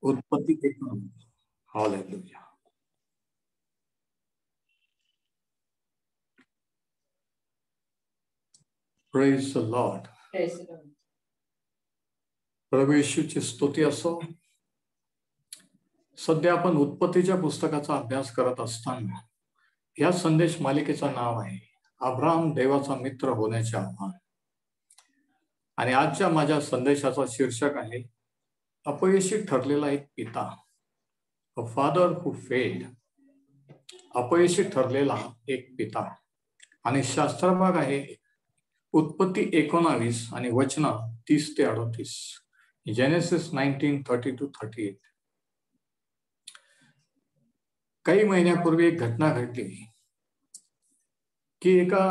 उत्पत्ती 1. Hallelujah. Praise the Lord. प्रभू येशूची स्तुती असो. सध्या आपण उत्पत्तीच्या पुस्तकाचा अभ्यास करत असताना या संदेश मालिकेचं नाव आहे अब्राहम देवाचा मित्र होण्याचे आव्हान. आणि आजच्या माझ्या संदेशाचा शीर्षक आहे अपयशी ठरलेला एक पिता, अ फादर हू फेल्ड. अपयशी ठरलेला एक पिता. आणि शास्त्रभाग आहे उत्पत्ती 19 आणि वचन 30 ते 38. जेनेसिस 19:30-38. काही महिन्यापूर्वी एक घटना घडली की एका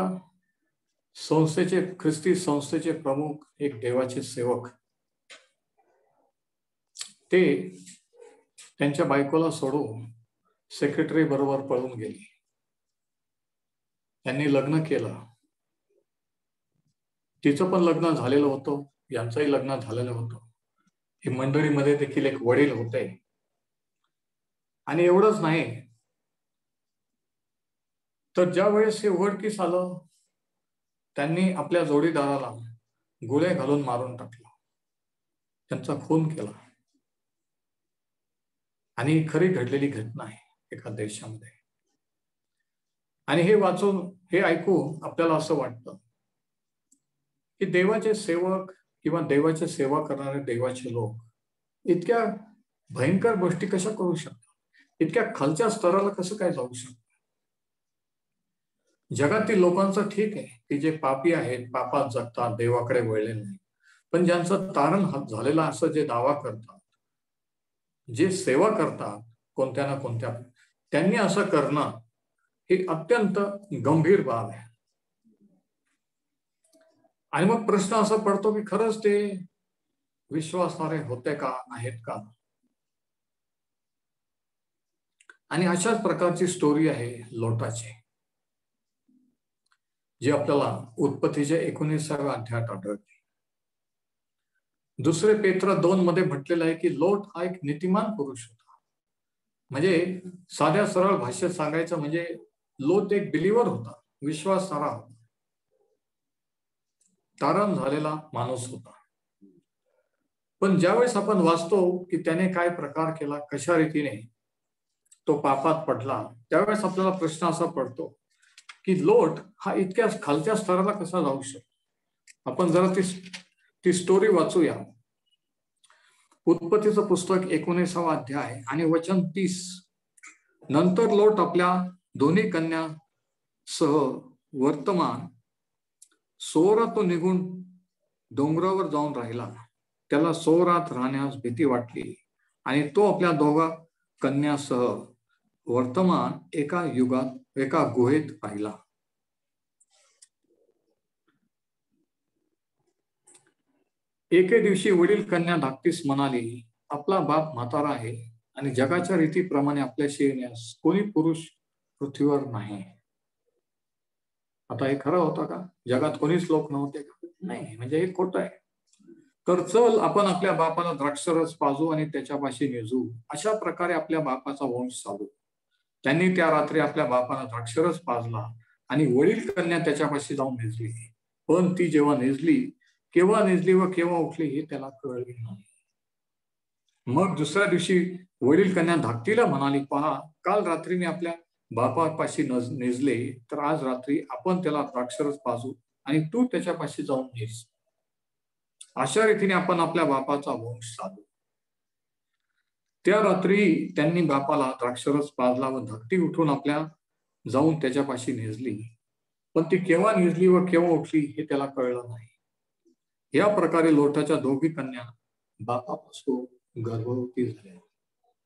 संस्थेचे, ख्रिस्ती संस्थेचे प्रमुख, एक देवाचे सेवक, ते त्यांच्या बायकोला सोडून सेक्रेटरी बरोबर पळून गेले. त्यांनी लग्न केलं. तिचं पण लग्न झालेलं होतं, यांचंही लग्न झालेलं होतं. ही मंडळीमध्ये देखील एक वडील होते. आणि एवढंच नाही तर ज्या वेळेस हे उघडकीस आलं, त्यांनी आपल्या जोडीदाराला गोळ्या घालून मारून टाकला, त्यांचा खून केला. आणि खरी घडलेली घटना आहे एका देशामध्ये. आणि हे वाचून, हे ऐकून आपल्याला असं वाटतं की देवाचे सेवक किंवा देवाची सेवा करणारे देवाचे लोक इतक्या भयंकर गोष्टी कशा करू शकतात, इतक्या खालच्या स्तराला कसं काय जाऊ शकतात. जगातील लोकांचं ठीक आहे की जे पापी आहेत, पापात जगतात, देवाकडे वळले नाही. पण ज्यांचं तारण झालेलं असं जे दावा करतात, जे सेवा करतात कोणत्या ना कोणत्या, त्यांनी असं करणं ही अत्यंत गंभीर बाब आहे. आणि मग प्रश्न असा पडतो की खरंच ते विश्वासार्ह होते का, आहेत का. आणि अशाच प्रकारची स्टोरी आहे लोटाची, जी आपल्याला उत्पत्तीच्या 19व्या अध्यायात आढळते. 2 पेत्र 2 मध्ये म्हटलेलं आहे की लोट हा एक नीतिमान पुरुष होता. म्हणजे साध्या सरळ भाषेत सांगायचं म्हणजे लोट एक बिलीवर होता, विश्वासार्ह होता, तारण झालेला माणूस होता. पण ज्यावेळेस आपण वाचतो की त्याने काय प्रकार केला, कशा रीतीने तो पापात पडला, त्यावेळेस आपल्याला प्रश्न असा पडतो की लोट हा इतक्या खालच्या स्तराला कसा जाऊ शकतो. आपण जरा ती स्टोरी वाचूया. उत्पत्तीचं पुस्तक 19वा अध्याय आणि वचन 30. नंतर लोट आपल्या दोन्ही कन्या सह वर्तमान सोरात तो निघून डोंगरावर जाऊन राहिला. त्याला सोरात राहण्यास भीती वाटली आणि तो आपल्या दोघा कन्यासह वर्तमान एका गुहेत राहिला. एके दिवशी वडील कन्या धाकटीस म्हणाली, आपला बाप म्हातारा आहे आणि जगाच्या रीतीप्रमाणे आपल्याशी येण्यास कोणी पुरुष पृथ्वीवर नाही. आता हे खरं होतं का? जगात कोणीच लोक नव्हते का? नाही, म्हणजे हे खोटं आहे. तर चल आपण आपल्या बापाला द्राक्षरस पाजू आणि त्याच्यापाशी निजू. अशा प्रकारे आपल्या बापाचा वंश चालू. त्यांनी त्या रात्री आपल्या बापाला द्राक्षरस पाजला आणि वडील कन्या त्याच्यापाशी जाऊन निजली. पण ती जेव्हा निजली, केव्हा निजली व केव्हा उठली हे त्याला कळले नाही. मग दुसऱ्या दिवशी वडील कन्या धाकटीला म्हणाली, पहा, काल रात्री मी आपल्या बापापाशी निजले, तर आज रात्री आपण त्याला द्राक्षरस पाजू आणि तू त्याच्यापाशी जाऊन निज. अशा रीतीने आपण आपल्या बापाचा वंश साधू. त्या रात्री त्यांनी बापाला द्राक्षरस पाजला व धाकटी उठून आपल्या जाऊन त्याच्यापाशी निजली. पण ती केव्हा निजली व केव्हा उठली हे त्याला कळलं नाही. या प्रकारे लोटाच्या दोघी कन्या बापापासून गर्भवती झाल्या.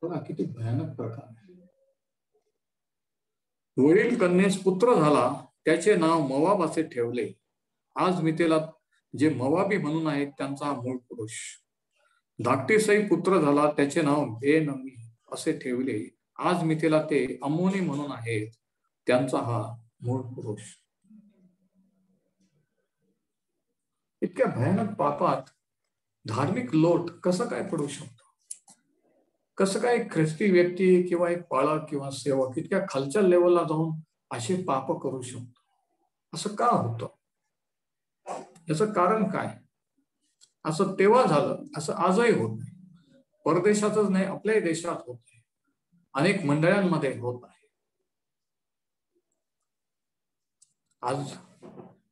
बघा किती भयानक प्रकार आहे. वडील कन्येस पुत्र झाला, त्याचे नाव मोवाब असे ठेवले. आज मी त्याला जे मोवाबी म्हणून आहेत त्यांचा मूळ पुरुष. धाकटीसही पुत्र झाला, त्याचे नाव बेनमी असे ठेवले. आज मी त्याला ते अम्मोनी म्हणून आहेत त्यांचा हा मूळ पुरुष. इतक्या भयानक पापात धार्मिक लोट कसं काय पडू शकतो. कसं काय ख्रिस्ती व्यक्ती किंवा एक पाळक किंवा सेवक इतक्या खालच्या लेवलला जाऊन असे पाप करू शकतो? असं का होतं? याचं कारण काय? असं तेव्हा झालं, असं आजही होत नाही. परदेशातच नाही, आपल्याही देशात होत आहे. अनेक मंडळांमध्ये होत आहे. आज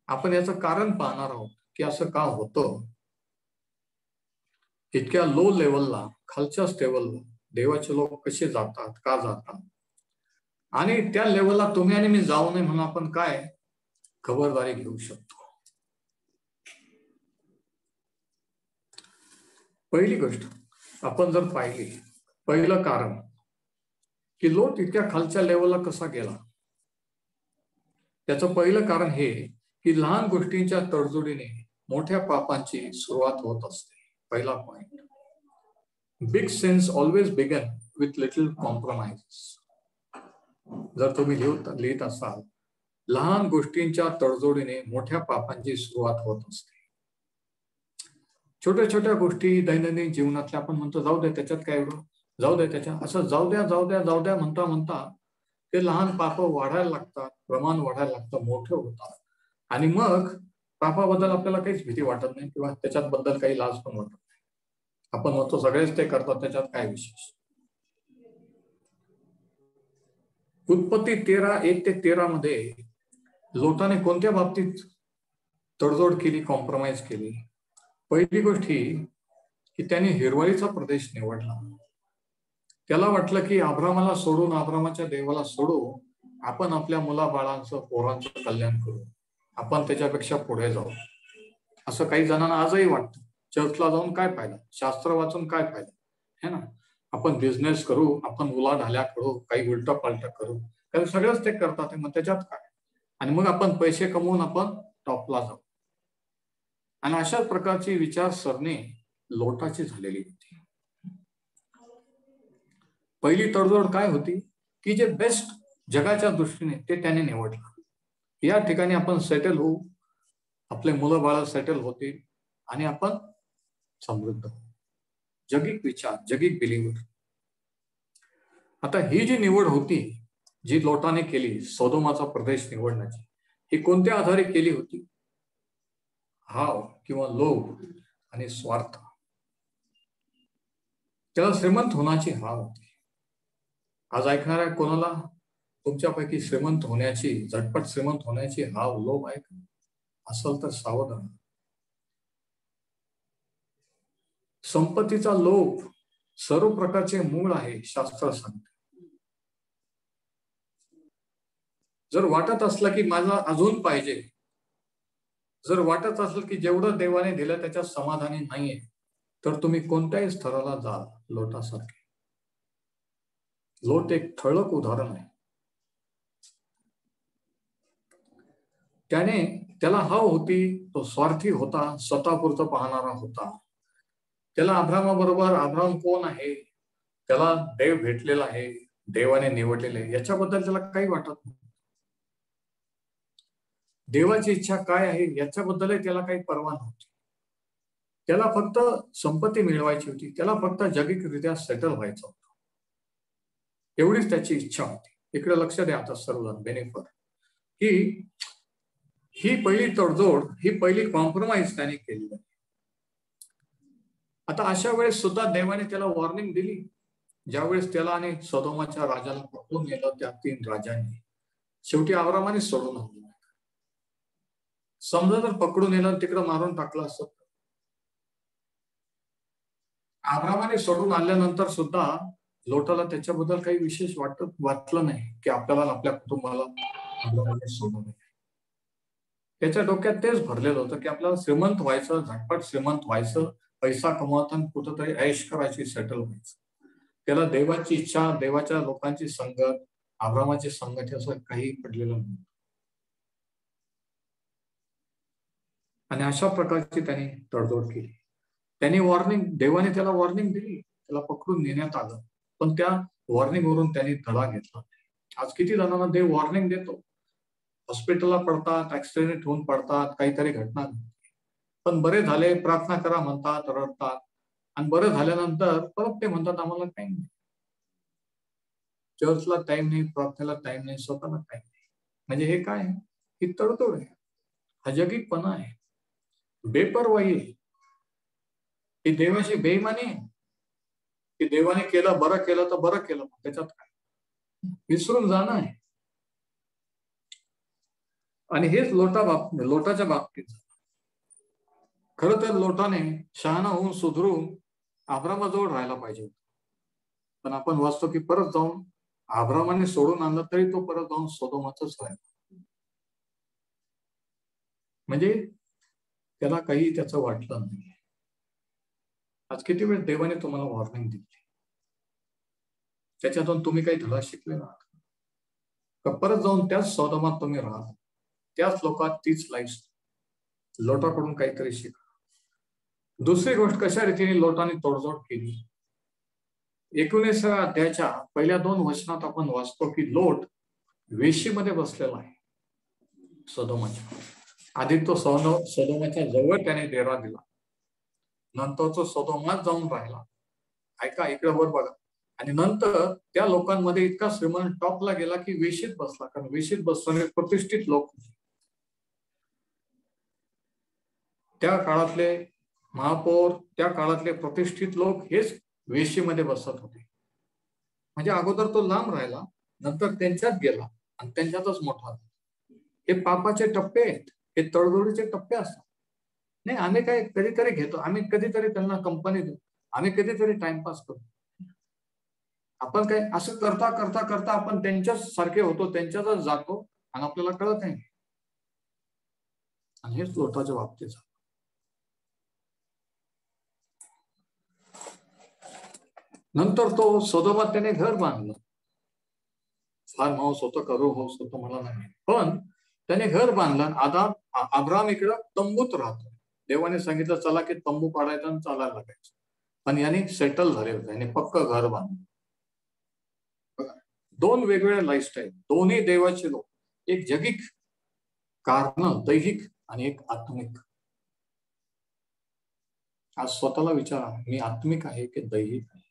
आपण याचं कारण पाहणार आहोत की असं का होतं. इतक्या लो लेवलला, खालच्या लेवलला देवाचे लोक कसे जातात, का जातात, आणि त्या लेवलला तुम्ही आणि मी जाऊ नये म्हणून आपण काय खबरदारी घेऊ शकतो. पहिली गोष्ट आपण जर पाहिली, पहिलं कारण की लोट इतक्या खालच्या लेवलला कसा गेला, त्याचं पहिलं कारण हे की लहान गोष्टींच्या तडजोडीने मोठ्या पापांची सुरुवात होत असते. पहिला point, big sins always begin with little compromise. जर तुम्ही लिहित असाल, लहान गोष्टींच्या तडजोडीने मोठ्या पापांची सुरुवात होत असते. छोट्या छोट्या गोष्टी दैनंदिन जीवनातल्या आपण म्हणतो जाऊ द्या, त्याच्यात काय एवढं, जाऊ द्या त्याच्यात, असं जाऊ द्या जाऊ द्या जाऊ द्या म्हणता म्हणता ते लहान पाप वाढायला लागतात, प्रमाण वाढायला लागतं, मोठे होतात, आणि मग पापाबद्दल आपल्याला काहीच भीती वाटत नाही किंवा त्याच्याबद्दल काही लाज पण वाटत नाही. आपण म्हणतो सगळेच ते करतात, त्याच्यात काय विशेष. उत्पत्ती 13:1-13 मध्ये लोटाने कोणत्या बाबतीत तडजोड केली, कॉम्प्रोमाइज केली? पहिली गोष्ट ही की त्याने हिरवळीचा प्रदेश निवडला. त्याला वाटलं की अब्रामाला सोडून, अब्रामाच्या देवाला सोडू, आपण आपल्या मुलाबाळांचं, पोरांचं कल्याण करू, आपण त्याच्यापेक्षा पुढे जाऊ. असं काही जणांना आजही वाटतं. चर्चला जाऊन काय फायदा, शास्त्र वाचून काय फायदा, है ना, आपण बिझनेस करू, आपण उलाढाल्या करू, काही उलटा पालटा करू, कारण सगळंच ते करतात, मग त्याच्यात काय, आणि मग आपण पैसे कमवून आपण टॉपला जाऊ. आणि अशा प्रकारची विचारसरणी लोटाची झालेली होती. पहिली तडजोड काय होती की जे बेस्ट जगाच्या दृष्टीने ते त्याने निवडलं. या ठिकाणी आपण सेटल होऊ, आपले मुलं बाळ सेटल होतील, आणि आपण समृद्ध होऊ. जगिक विचार, जगिक बिलीवर. आता ही जी निवड होती, जी लोटाने केली सोदोमाचा प्रदेश निवडण्याची, ही कोणत्या आधारे केली होती? हाव किंवा लोभ आणि स्वार्थ. त्याला श्रीमंत होण्याची हाव होती. आज ऐकणाऱ्या कोणाला तुमच्यापैकी श्रीमंत होण्याची, झटपट श्रीमंत होण्याची हाव, लोभ आहे का? असेल तर सावधान. संपत्तीचा लोभ सर्व प्रकारचे मूळ आहे, शास्त्र सांगते. जर वाटत असलं की माझा अजून पाहिजे, जर वाटत असेल की जेवढं देवाने दिलं त्याच्यात समाधानी नाहीये, तर तुम्ही कोणत्याही स्तराला जाल लोटासारखे. लोट एक ठळक उदाहरण आहे. त्याला हाव होती, तो स्वार्थी होता, स्वतःपुरतं पाहणारा होता. त्याला अब्रामाबरोबर, अब्राम कोण आहे, त्याला देव भेटलेला आहे, देवाने निवडलेले, याच्याबद्दल त्याला काही वाटत नाही. देवाची इच्छा काय आहे याच्याबद्दलही त्याला काही पर्वा नव्हती. त्याला फक्त संपत्ती मिळवायची होती, त्याला फक्त जगिकरित्या सेटल व्हायचं होतं, एवढीच त्याची इच्छा होती. इकडे लक्ष द्या आता सर्वजण बेनिफर, की ही पहिली तडजोड, ही पहिली कॉम्प्रोमाइज त्याने केली. आता अशा वेळेस सुद्धा देवाने त्याला वॉर्निंग दिली. ज्यावेळेस त्याला आणि सदोमाच्या राजाला पकडून नेलं, त्या 3 राजांनी, शेवटी अब्रामाने सोडून आणलं. समजा जर पकडून नेलं, तिकडं मारून टाकलं असत, अब्रामाने सोडून आणल्यानंतर सुद्धा लोटाला त्याच्याबद्दल काही विशेष वाटलं नाही की आपल्याला, आपल्या कुटुंबाला अब्रामाने सोडून नये. त्याच्या डोक्यात तेच भरलेलं होतं की आपल्याला श्रीमंत व्हायचं, झटपट श्रीमंत व्हायचं, पैसा कमवताना कुठंतरी ऐश करायची, सेटल व्हायचं. त्याला देवाची इच्छा, देवाच्या लोकांची संगत, अब्रामाची संगत असं काही पडलेलं नाही. आणि अशा प्रकारची त्यांनी तडजोड केली. देवाने त्याला वॉर्निंग दिली, त्याला पकडून नेण्यात आलं, पण त्या वॉर्निंग वरून त्यांनी धडा घेतला. आज किती जणांना देव वॉर्निंग देतो, हॉस्पिटलला पडतात, ऍक्सिडेंट होऊन पडतात, काहीतरी घटना, पण बरे झाले, प्रार्थना करा म्हणतात, रडतात, आणि बरं झाल्यानंतर परत ते म्हणतात आम्हाला काही नाही. चर्चला टाइम नाही, प्रार्थनेला टाइम नाही, स्वतःला टाइम नाही. म्हणजे हे काय आहे? ही तडतोड आहे, हा जगिकपणा आहे, बेपरवाही आहे, ही देवाची बेईमानी आहे. की देवाने केलं, बरं केलं तर बरं केलं, त्याच्यात काय, विसरून जाणं आहे. आणि हेच लोटाच्या बाबतीत खरं तर लोटाने शहाणा होऊन सुधरून अब्रामाजवळ राहायला पाहिजे. पण आपण वाचतो की परत जाऊन अब्रामाने सोडून आणलं तरी तो परत जाऊन सोदोमातच राहिला. म्हणजे त्याला काही त्याचं वाटलं नाही. आज किती वेळ देवाने तुम्हाला वॉर्निंग दिली, त्याच्यातून तुम्ही काही धडा शिकले ना, का परत जाऊन त्याच सोदोमात तुम्ही राहा, त्याच लोकात तीच लाईफ. लोटाकडून काहीतरी शिका. दुसरी गोष्ट, कशा रीतीने लोटाने तोडजोड केली. 19व्या अध्यायाच्या पहिल्या 2 वचनात आपण वाचतो की लोट वेशीमध्ये बसलेला आहे सदोमाच्या. आधी तो सदोमाच्या जवळ त्याने डेरा दिला, नंतर तो सदोमात जाऊन राहिला. ऐका, इकडे वर बघा. आणि नंतर त्या लोकांमध्ये इतका श्रीमंत टॉपला गेला की वेशीत बसला, कारण वेशीत बसणारे प्रतिष्ठित लोक, त्या काळातले महापौर, त्या काळातले प्रतिष्ठित लोक हेच वेशीमध्ये बसत होते. म्हणजे अगोदर तो लांब राहिला, नंतर त्यांच्यात गेला आणि त्यांच्यातच मोठा. हे पापाचे टप्पे आहेत, हे तडजोडीचे टप्पे असतात. नाही, आम्ही काय कधीतरी घेतो, आम्ही कधीतरी त्यांना कंपनी देतो, आम्ही कधीतरी टाइमपास करतो. आपण काय असं करता करता करता आपण त्यांच्याच सारखे होतो, त्यांच्यातच जातो आणि आपल्याला कळत नाही. आणि हेच लोटाच्या बाबतीत. नंतर तो सदोमात त्याने घर बांधलं. फार मांस होतं, करू मांस होतं मला नाही, पण त्याने घर बांधलं. आता अब्राम इकडं तंबूत राहतो. देवाने सांगितलं चला की तंबू पाडायचा आणि चालायला लागायचं, पण याने सेटल झाले होते, याने पक्क घर बांधलं. 2 वेगवेगळ्या लाईफस्टाईल, दोन्ही देवाचे लोक, एक जगिक कारण दैहिक आणि एक आत्मिक. आज स्वतःला विचारा, मी आत्मिक आहे की दैहिक आहे?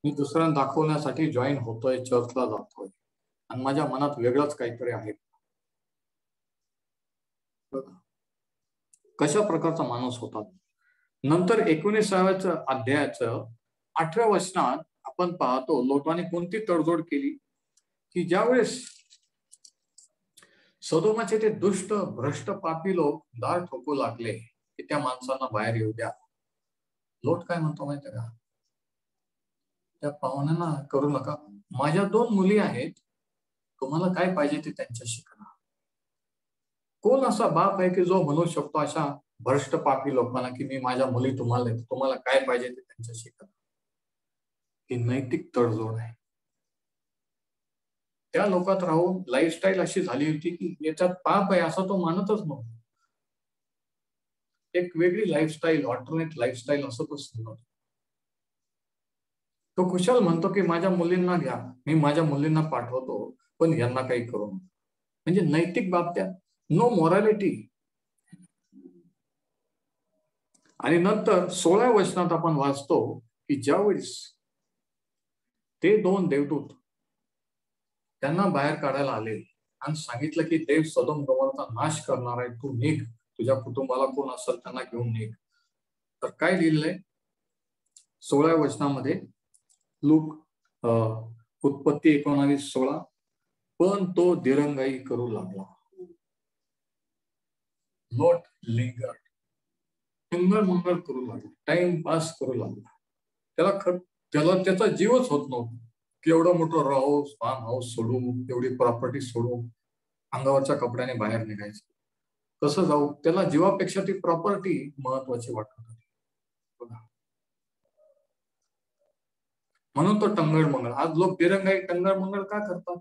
मी दुसऱ्यांना दाखवण्यासाठी जॉईन होतोय, चर्चला जातोय, आणि माझ्या मनात वेगळंच काहीतरी आहे. कशा प्रकारचा माणूस होता. नंतर 19व्या अध्यायाचं 8व्या वचनात आपण पाहतो लोटाने कोणती तडजोड केली की ज्यावेळेस सदोमाचे ते दुष्ट भ्रष्ट पापी लोक दार ठोकू लागले की त्या माणसांना बाहेर येऊ द्या, लोट काय म्हणतो माहिती का, त्या पाहुण्यांना करू नका, माझ्या 2 मुली आहेत, तुम्हाला काय पाहिजे ते त्यांच्याशी करा. कोण असा बाप आहे की जो म्हणू शकतो अशा भ्रष्ट पापी लोकांना की मी माझ्या मुली तुम्हाला देतो, तुम्हाला काय पाहिजे ते त्यांच्याशी करा? ही नैतिक तडजोड आहे. त्या लोकात राहून लाईफस्टाईल अशी झाली होती की याच्यात पाप आहे असं तो मानतच नव्हता. एक वेगळी लाईफस्टाईल, ऑल्टरनेट लाईफस्टाईल असं तो सांगतो. तो कुशल म्हणतो की माझ्या मुलींना घ्या, मी माझ्या मुलींना पाठवतो, पण यांना काही करू नका. म्हणजे नैतिक बाबत्यात नो मॉरॅलिटी. आणि नंतर 16व्या वचनात आपण वाचतो की ज्यावेळेस ते 2 देवदूत त्यांना बाहेर काढायला आले आणि सांगितलं की देव सदोम गमोराचा नाश करणार आहे, तू निघ, तुझ्या कुटुंबाला कोण असेल त्यांना घेऊन निघ. तर काय लिहिलंय 16व्या वचनामध्ये, लूक उत्पत्ती 19:16, पण तो दिरंगाई करू लागला. नॉट लिंगर, टंगळ मंगळ करू लागला, टाइम पास करू लागला. त्याला त्याचा जीवच होत नव्हता की एवढं मोठं हाऊस, फार्म हाऊस सोडून, एवढी प्रॉपर्टी सोडून अंगावरच्या कपड्याने बाहेर निघायचं. कसं जाऊ, त्याला जीवापेक्षा ती प्रॉपर्टी महत्वाची वाटत होती. म्हणून तो टंगळ मंगळ. आज लोक दिरंगाई टंगळ मंगळ का करतात?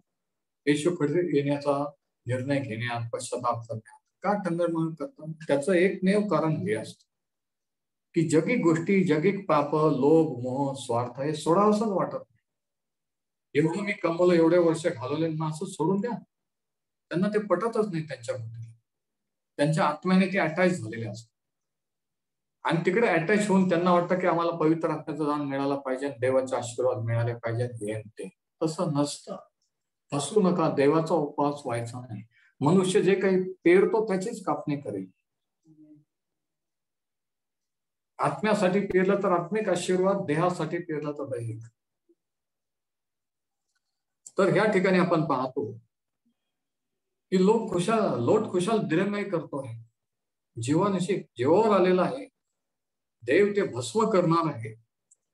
येशूकडे येण्याचा निर्णय घेण्यात, पश्चाताप करण्यात का टंगळ मंगळ करतात? त्याचं एकमेव कारण हे असतं की जगिक गोष्टी, जगिक पाप, लोभ, मोह, स्वार्थ हे सोडावंसच वाटत नाही. एवढं मी कमवलं, एवढे वर्ष घालवले, असं सोडून द्या. त्यांना ते पटतच नाही. त्यांच्या आत्म्याने ते अटॅच झालेले असतात आणि तिकडे अटॅच होऊन त्यांना वाटतं की आम्हाला पवित्र आत्म्याचं दान मिळालं पाहिजे, देवाचे आशीर्वाद मिळाले पाहिजे, हे ते. तसं नसतं. फसू नका, देवाचा उपवास व्हायचा नाही. मनुष्य जे काही पेरतो त्याचीच कापणी करेल. आत्म्यासाठी पेरलं तर आत्मिक आशीर्वाद, देहासाठी पेरलं तर दैहिक. तर ह्या ठिकाणी आपण पाहतो की लोट खुशाल दिरंगाई करतो आहे. जीवानशी जीवावर आलेला आहे. देव ते भस्म करणार आहे.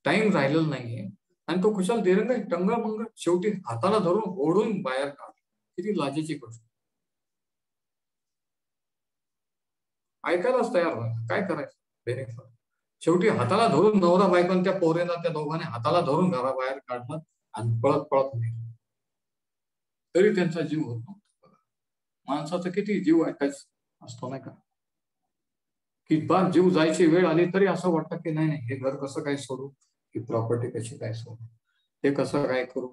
टाइम राहिलेला नाहीये आणि तो खुशाल दिरंगाई टंगळमंगळ शेवटी हाताला धरून ओढून बाहेर काढ. किती लाजेची गोष्ट. ऐकायलाच तयार व्हाय, काय करायचं बेनिफिट. शेवटी हाताला धरून नवरा बायकोन त्या पोरेला त्या दोघांनी हाताला धरून घराबाहेर काढलं आणि पळत पळत नेलं. तरी त्यांचा जीव होत नव्हता. माणसाचा किती जीव ऐकायचा असतो नाही का, की बा जीव जायची वेळ आली तरी असं वाटतं की नाही नाही, हे घर कसं काय सोडू, ही प्रॉपर्टी कशी काय सोडू, हे कसं काय करू.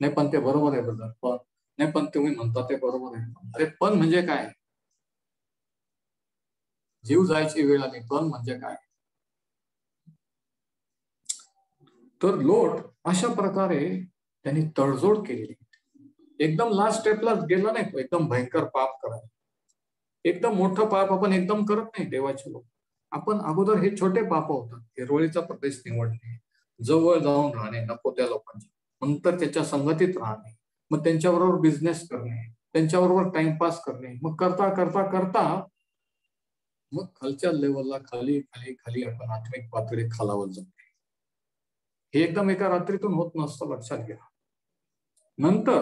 नाही पण ते बरोबर आहे ब्रदर, पण नाही पण तुम्ही म्हणता ते बरोबर आहे. अरे पण म्हणजे काय, जीव जायची वेळ आली पण म्हणजे काय. तर लोट अशा प्रकारे त्यांनी तडजोड केलेली. एकदम लास्ट स्टेपला गेला नाही तो, एकदम भयंकर पाप करायला. एकदम मोठं पाप आपण एकदम करत नाही देवाचे लोक. आपण अगोदर हे छोटे पाप होतात. हिरवळीचा प्रदेश निवडणे, जवळ जाऊन राहणे नको त्या लोकांच्या, नंतर त्याच्या संगतीत राहणे, मग त्यांच्याबरोबर बिझनेस करणे, त्यांच्याबरोबर टाइमपास करणे, मग करता करता करता मग खालच्या लेवलला खाली खाली खाली आपण आत्मिक पातळी खालावत जातो. हे एकदम एका रात्रीतून होत नसतं, लक्षात घ्या. नंतर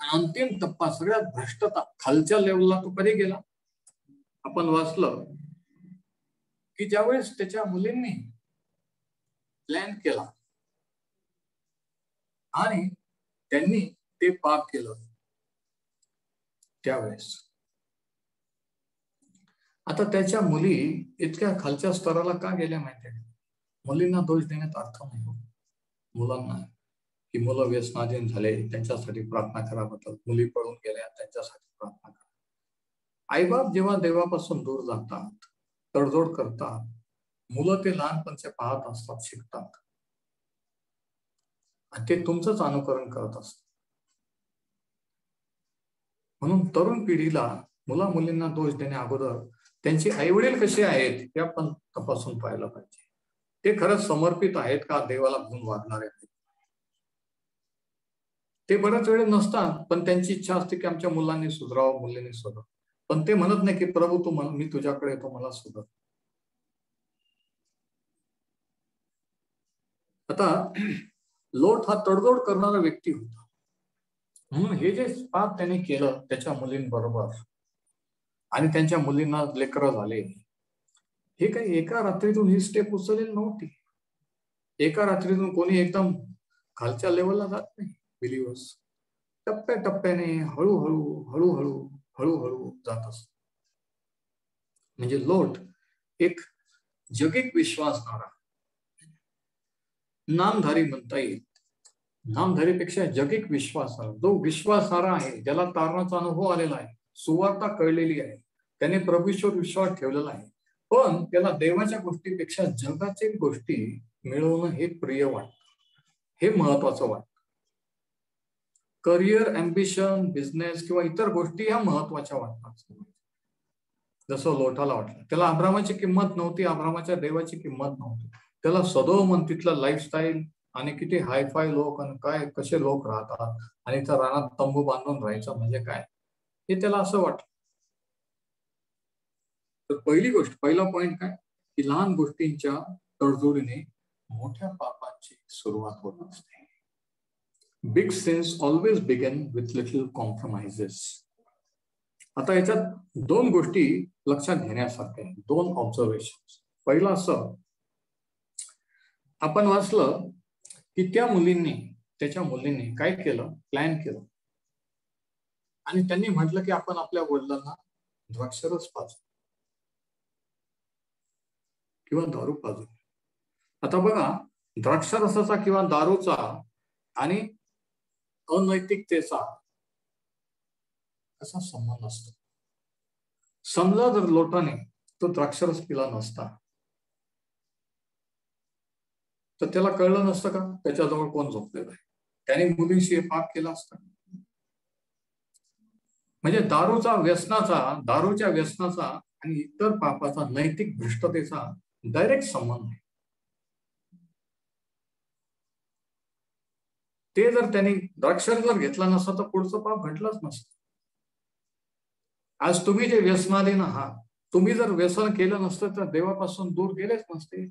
अंतिम टप्पा सगळ्यात भ्रष्टता खालच्या लेवलला तो कधी गेला. आपण वाचलं की ज्यावेळेस त्याच्या मुलींनी प्लॅन केला आणि त्यांनी ते पाप केलं त्यावेळेस. आता त्याच्या मुली इतक्या खालच्या स्तराला का गेल्या माहितीये? मुलींना दोष देण्यात अर्थ नाही. मुलांना की मुलं व्यसनाधीन झाले त्यांच्यासाठी प्रार्थना कराबद्दल, मुली पळून गेल्या त्यांच्यासाठी प्रार्थना करा. आईबाप जेव्हा देवापासून दूर जातात, तडजोड करतात, मुलं ते लहानपणचे पाहत असतात, शिकतात आणि ते तुमचंच अनुकरण करत असतात. म्हणून तरुण पिढीला मुला मुलींना दोष देण्या अगोदर त्यांचे आईवडील कसे आहेत हे आपण तपासून पाहायला पाहिजे. ते खरंच समर्पित आहेत का, देवाला भून वागणारे आहेत. ते बऱ्याच वेळेस नसतात, पण त्यांची इच्छा असते की आमच्या मुलांनी सुधरावं, मुलींनी सुधारावं. पण ते म्हणत नाही की प्रभू तू मी तुझ्याकडे येतो, मला सुधार. आता लोट हा तडजोड करणारा व्यक्ती होता. म्हणून हे जे पाप त्याने केलं त्याच्या मुलींबरोबर आणि त्यांच्या मुलींना लेकरं झाले, हे काही एका रात्रीतून ही स्टेप उचललेली नव्हती. एका रात्रीतून कोणी एकदम खालच्या लेवलला जात नाही. बिलिव्हर्स टप्प्याटप्प्याने हळूहळू हळूहळू हळूहळू जात असत. म्हणजे लोट एक जगिक विश्वासणारा, नामधारी म्हणता येईल, नामधारीपेक्षा जगिक विश्वासार्ह, जो विश्वासार्ह आहे, ज्याला तारणाचा अनुभव आलेला आहे, सुवार्ता कळलेली आहे, त्याने प्रभूश्वर विश्वास ठेवलेला आहे, पण त्याला देवाच्या गोष्टीपेक्षा जगाच्या गोष्टी मिळवणं हे प्रिय वाटतं, हे महत्वाचं वाटतं. करिअर, अम्बिशन, बिझनेस किंवा इतर गोष्टी ह्या महत्वाच्या वाटतात. जसं लोटाला वाटलं. त्याला अब्रामाची किंमत नव्हती, अब्रामाच्या देवाची किंमत नव्हती. त्याला सदोम तिथलं लाईफस्टाईल आणि किती हायफाय लोक आणि काय कसे लोक राहतात आणि त्या रानात तंबू बांधून राहायचं म्हणजे काय, हे त्याला असं वाटलं. तर पहिली गोष्ट, पहिला पॉइंट काय की लहान गोष्टींच्या तडजोडीने मोठ्या पापाची सुरुवात होत असते. Big sins always begin with little compromises. आता याच्यात दोन गोष्टी लक्षात घेण्यासारख्या, दोन ऑब्झर्वेशन. पहिलं असं, आपण वाचलं की त्याच्या मुलींनी काय केलं, प्लॅन केलं आणि त्यांनी म्हटलं की आपण आपल्या वडिलांना द्राक्षरस पाजू किंवा दारू पाजू. आता बघा, द्राक्षरसाचा किंवा दारूचा आणि अनैतिकतेचा असा संबंध असतो. समजा जर लोटाने तो द्राक्षरस पिला नसता तर त्याला कळलं नसतं का त्याच्याजवळ कोण झोपलेलं आहे. त्याने मुलींशी पाप केला असता. म्हणजे दारूच्या व्यसनाचा आणि इतर पापाचा नैतिक भ्रष्टतेचा डायरेक्ट संबंध आहे. ते जर त्यांनी द्राक्षारस घेतला नसता तर पुढचं पाप घडलंच नसतं. आज तुम्ही जे व्यसनाधीन आहात, तुम्ही जर व्यसन केलं नसतं तर देवापासून दूर गेलेच नसते.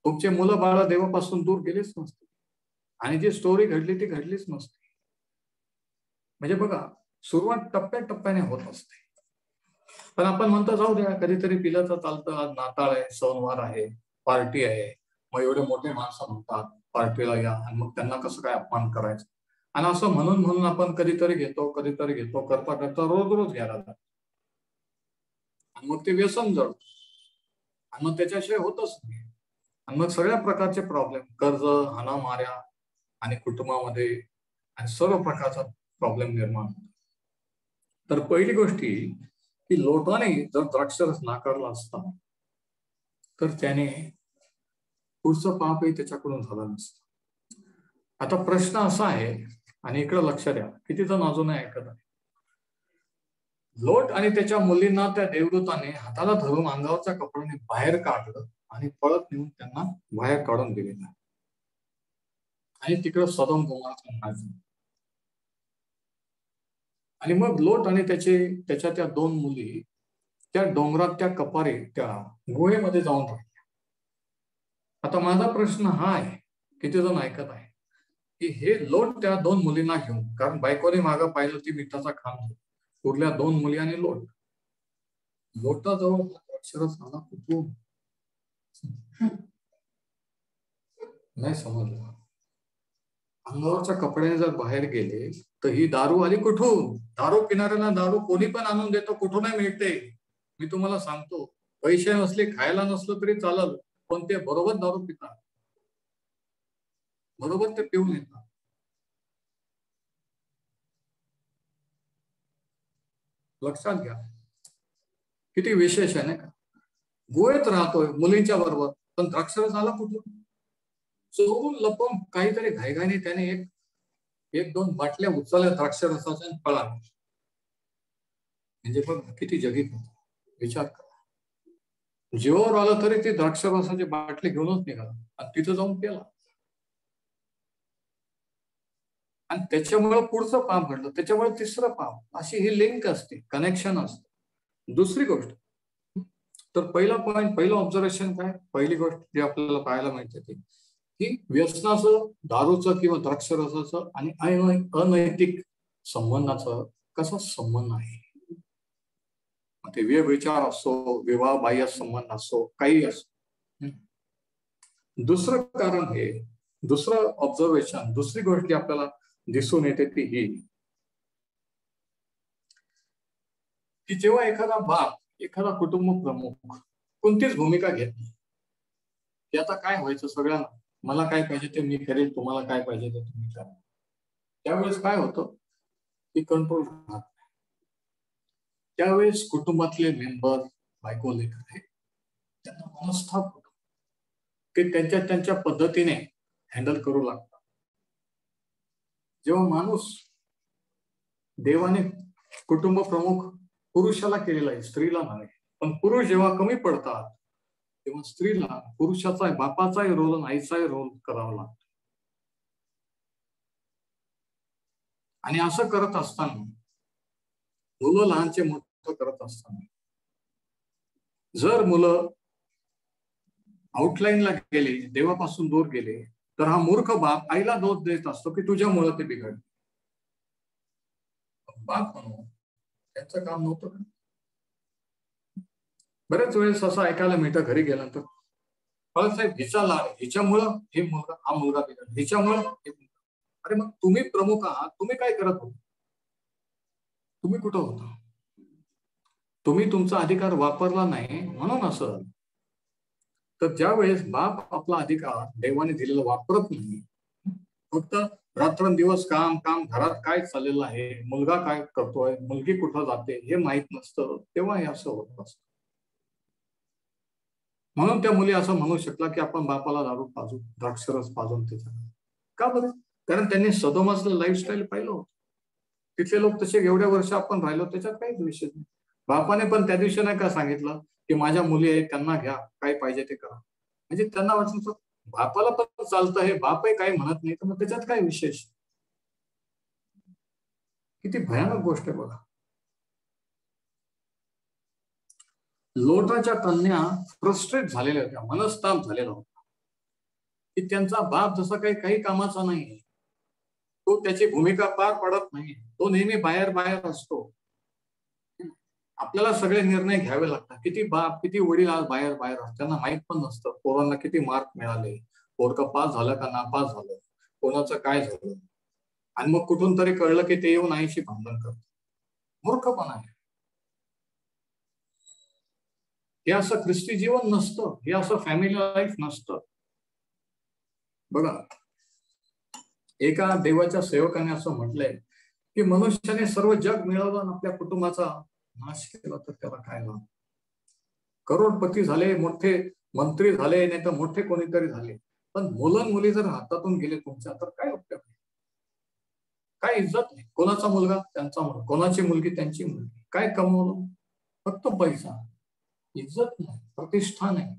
तुमचे मुलं बाळ देवापासून दूर गेलेच नसते आणि जी स्टोरी घडली ती घडलीच नसते. म्हणजे बघा, सुरुवात टप्प्याटप्प्याने होत असते. पण आपण म्हणतो जाऊ द्या, कधीतरी पिलं तर चालतं, आज नाताळ आहे, सणवार आहे, पार्टी आहे, मग एवढे मोठे माणसं म्हणतात पार्टीला या, आणि मग त्यांना कसं काय अपमान करायचं. आणि असं म्हणून म्हणून आपण कधीतरी घेतो करता करता रोज रोज घ्यायला लागतो. आणि मग ते व्यसन जड, आणि मग त्याच्याशिवाय होतच नाही. आणि मग सगळ्या प्रकारचे प्रॉब्लेम, कर्ज, हाणामाऱ्या आणि कुटुंबामध्ये आणि सर्व प्रकारचा प्रॉब्लेम निर्माण होतो. तर पहिली गोष्टी की लोटाने जर द्राक्षरस नाकारला असता तर त्याने पुढचं पापही त्याच्याकडून झालं नसतं. आता प्रश्न असा आहे, आणि इकडं लक्ष द्या, किती जण अजूनही ऐकत आहे. लोट आणि त्याच्या मुलींना त्या देवदूताने हाताला धरून अंगावरच्या कपड्याने बाहेर काढलं आणि पळत नेऊन त्यांना बाहेर काढून दिलेलं, आणि तिकडं सदोम गोमोरा. आणि मग लोट आणि त्याच्या त्या 2 मुली त्या डोंगरात त्या कपारे त्या गुहेमध्ये जाऊन राहिल्या. आता माझा प्रश्न हा आहे, किती जण ऐकत आहे, की हे लोट त्या 2 मुलींना घेऊन, कारण बायकोने मागं पाहिलं ती मिठाचा खांब, उरल्या 2 मुली आणि लोटाजवळ अक्षरच आला कुठून नाही समजलं. अंगावरच्या कपड्याने जर बाहेर गेले तर ही दारू आली कुठून? दारू पिणाऱ्यांना दारू कोणी पण आणून देतो, कुठूनही मिळते. मी तुम्हाला सांगतो, पैसे नसले, खायला नसलं तरी चालल, पण ते बरोबर दारू पितात, बरोबर ते पिऊन येतात. लक्षात घ्या, किती विशेष आहे ना का. गोव्यात राहतोय मुलींच्या बरोबर, पण द्राक्षरस आला कुठून? चोरून लपवून काहीतरी घाईघाईने त्याने एक 2 बाटल्या उचलल्या द्राक्षरसाच्या आणि पळाला. म्हणजे बघ किती जगित होत, विचार करा. जीवावर आलं तरी ते द्राक्षरसाची बाटली घेऊनच निघाला आणि तिथं जाऊन पेला, आणि त्याच्यामुळे पुढचं पाप घडलं, त्याच्यामुळे तिसरं पाप. अशी ही लिंक असते, कनेक्शन असते. दुसरी गोष्ट, तर पहिला पॉइंट, पहिलं ऑब्झर्वेशन काय, पहिली गोष्ट जी आपल्याला पाहायला मिळते ती की व्यसनाचं, दारूचं किंवा द्राक्षरसाचं आणि अनैतिक संबंधाचं कसा संबंध आहे. ते व्यभिचार असो, विवाह बाह्य संबंध असो, काही असो. दुसरं कारण हे, दुसरं ऑब्झर्वेशन, दुसरी गोष्ट जी आपल्याला दिसून येते ती ही की जेव्हा एखादा बाप, एखादा कुटुंब प्रमुख कोणतीच भूमिका घेत नाही की आता काय व्हायचं सगळ्यांना, मला काय पाहिजे ते मी करेल, तुम्हाला काय पाहिजे ते तुम्ही करा, त्यावेळेस काय होतं की कंट्रोल राहत नाही. त्यावेळेस कुटुंबातले मेंबर, बायको लेकर, त्यांना मनस्ताप होतो, ते त्यांच्या पद्धतीने हँडल करू लागतात. जेव्हा माणूस, देवाने कुटुंब प्रमुख पुरुषाला केलेला आहे, स्त्रीला नाही, पण पुरुष जेव्हा कमी पडतात तेव्हा स्त्रीला पुरुषाचा, बापाचाही रोल आणि आईचाही रोल करावा लागतो. आणि असं करत असताना, मुलं लहानचे मोठं करत असताना, जर मुलं आउटलाईनला गेले, देवापासून दूर गेले, तर हा मूर्ख बाप आईला दोष देत असतो की तुझ्यामुळे ते बिघडले. बाप म्हणून त्यांचं काम नव्हतं का? बऱ्याच वेळेस असं ऐकायला मिळतं घरी गेल्यानंतर, साहेब हिचा लाड, हिच्यामुळं हे मुलगा, हा मुलगा बिघडला, हिच्यामुळं हे. अरे मग तुम्ही प्रमुख आहात, तुम्ही काय करत होता? तुम्ही कुठं होता? तुम्ही तुमचा अधिकार वापरला नाही म्हणून असं. तर ज्या वेळेस बाप आपला अधिकार देवाने दिलेला वापरत नाही, फक्त रात्रंदिवस काम काम, घरात काय चाललेलं आहे, मुलगा काय करतोय, मुलगी कुठं जाते हे माहित नसतं, तेव्हा हे असं होत असतं. म्हणून त्या मुली असं म्हणू शकला की आपण बापाला दारू पाजू, द्राक्षरस पाजून त्याच्या. का बरं? कारण त्यांनी सदोमाचं लाईफस्टाईल पाहिलं होतं. तिथले लोक तसे एवढ्या वर्ष आपण राहिलो, त्याच्यात काहीच विषय नाही. बापाने पण त्या दिवशी नाही का सांगितलं की माझ्या मुली आहेत, त्यांना घ्या, काय पाहिजे ते करा. म्हणजे त्यांना वाटलं बापाला पण चालतं, हे बापही काही म्हणत नाही, तर मग त्याच्यात काय विशेष. किती भयानक गोष्ट आहे बघा. लोटाच्या कन्या फ्रस्ट्रेट झालेल्या होत्या, मनस्ताप झालेला होता की त्यांचा बाप जसा काही कामाचा नाही, तो त्याची भूमिका पार पडत नाही, तो नेहमी बाहेर बाहेर असतो. आपल्याला सगळे निर्णय घ्यावे लागतात. किती बाप किती वडील आज बाहेर बाहेर असतात, त्यांना माहित पण नसतं पोरांना किती मार्क मिळाले, पोरकं पास झालं का नापास झालं, कोणाचं काय झालं, आणि मग कुठून तरी कळलं की ते येऊन आईशी भांडण करत. मूर्खपणा आहे. हे असं ख्रिस्ती जीवन नसतं, हे असं फॅमिली लाईफ नसतं. बघा, एका देवाच्या सेवकाने असं म्हटलंय की मनुष्याने सर्व जग मिळवलं आणि आपल्या कुटुंबाचा नाश केला तर त्याला काय लाभ. करोडपती झाले, मोठे मंत्री झाले, नाही तर मोठे कोणीतरी झाले, पण मुलं मुली जर हातातून गेले तुमच्या, तर काय उपयोग, काय इज्जत नाही. कोणाचा मुलगा त्यांचा मुलगा, कोणाची मुलगी त्यांची मुलगी, काय कमवलं, फक्त पैसा, इज्जत नाही, प्रतिष्ठा नाही.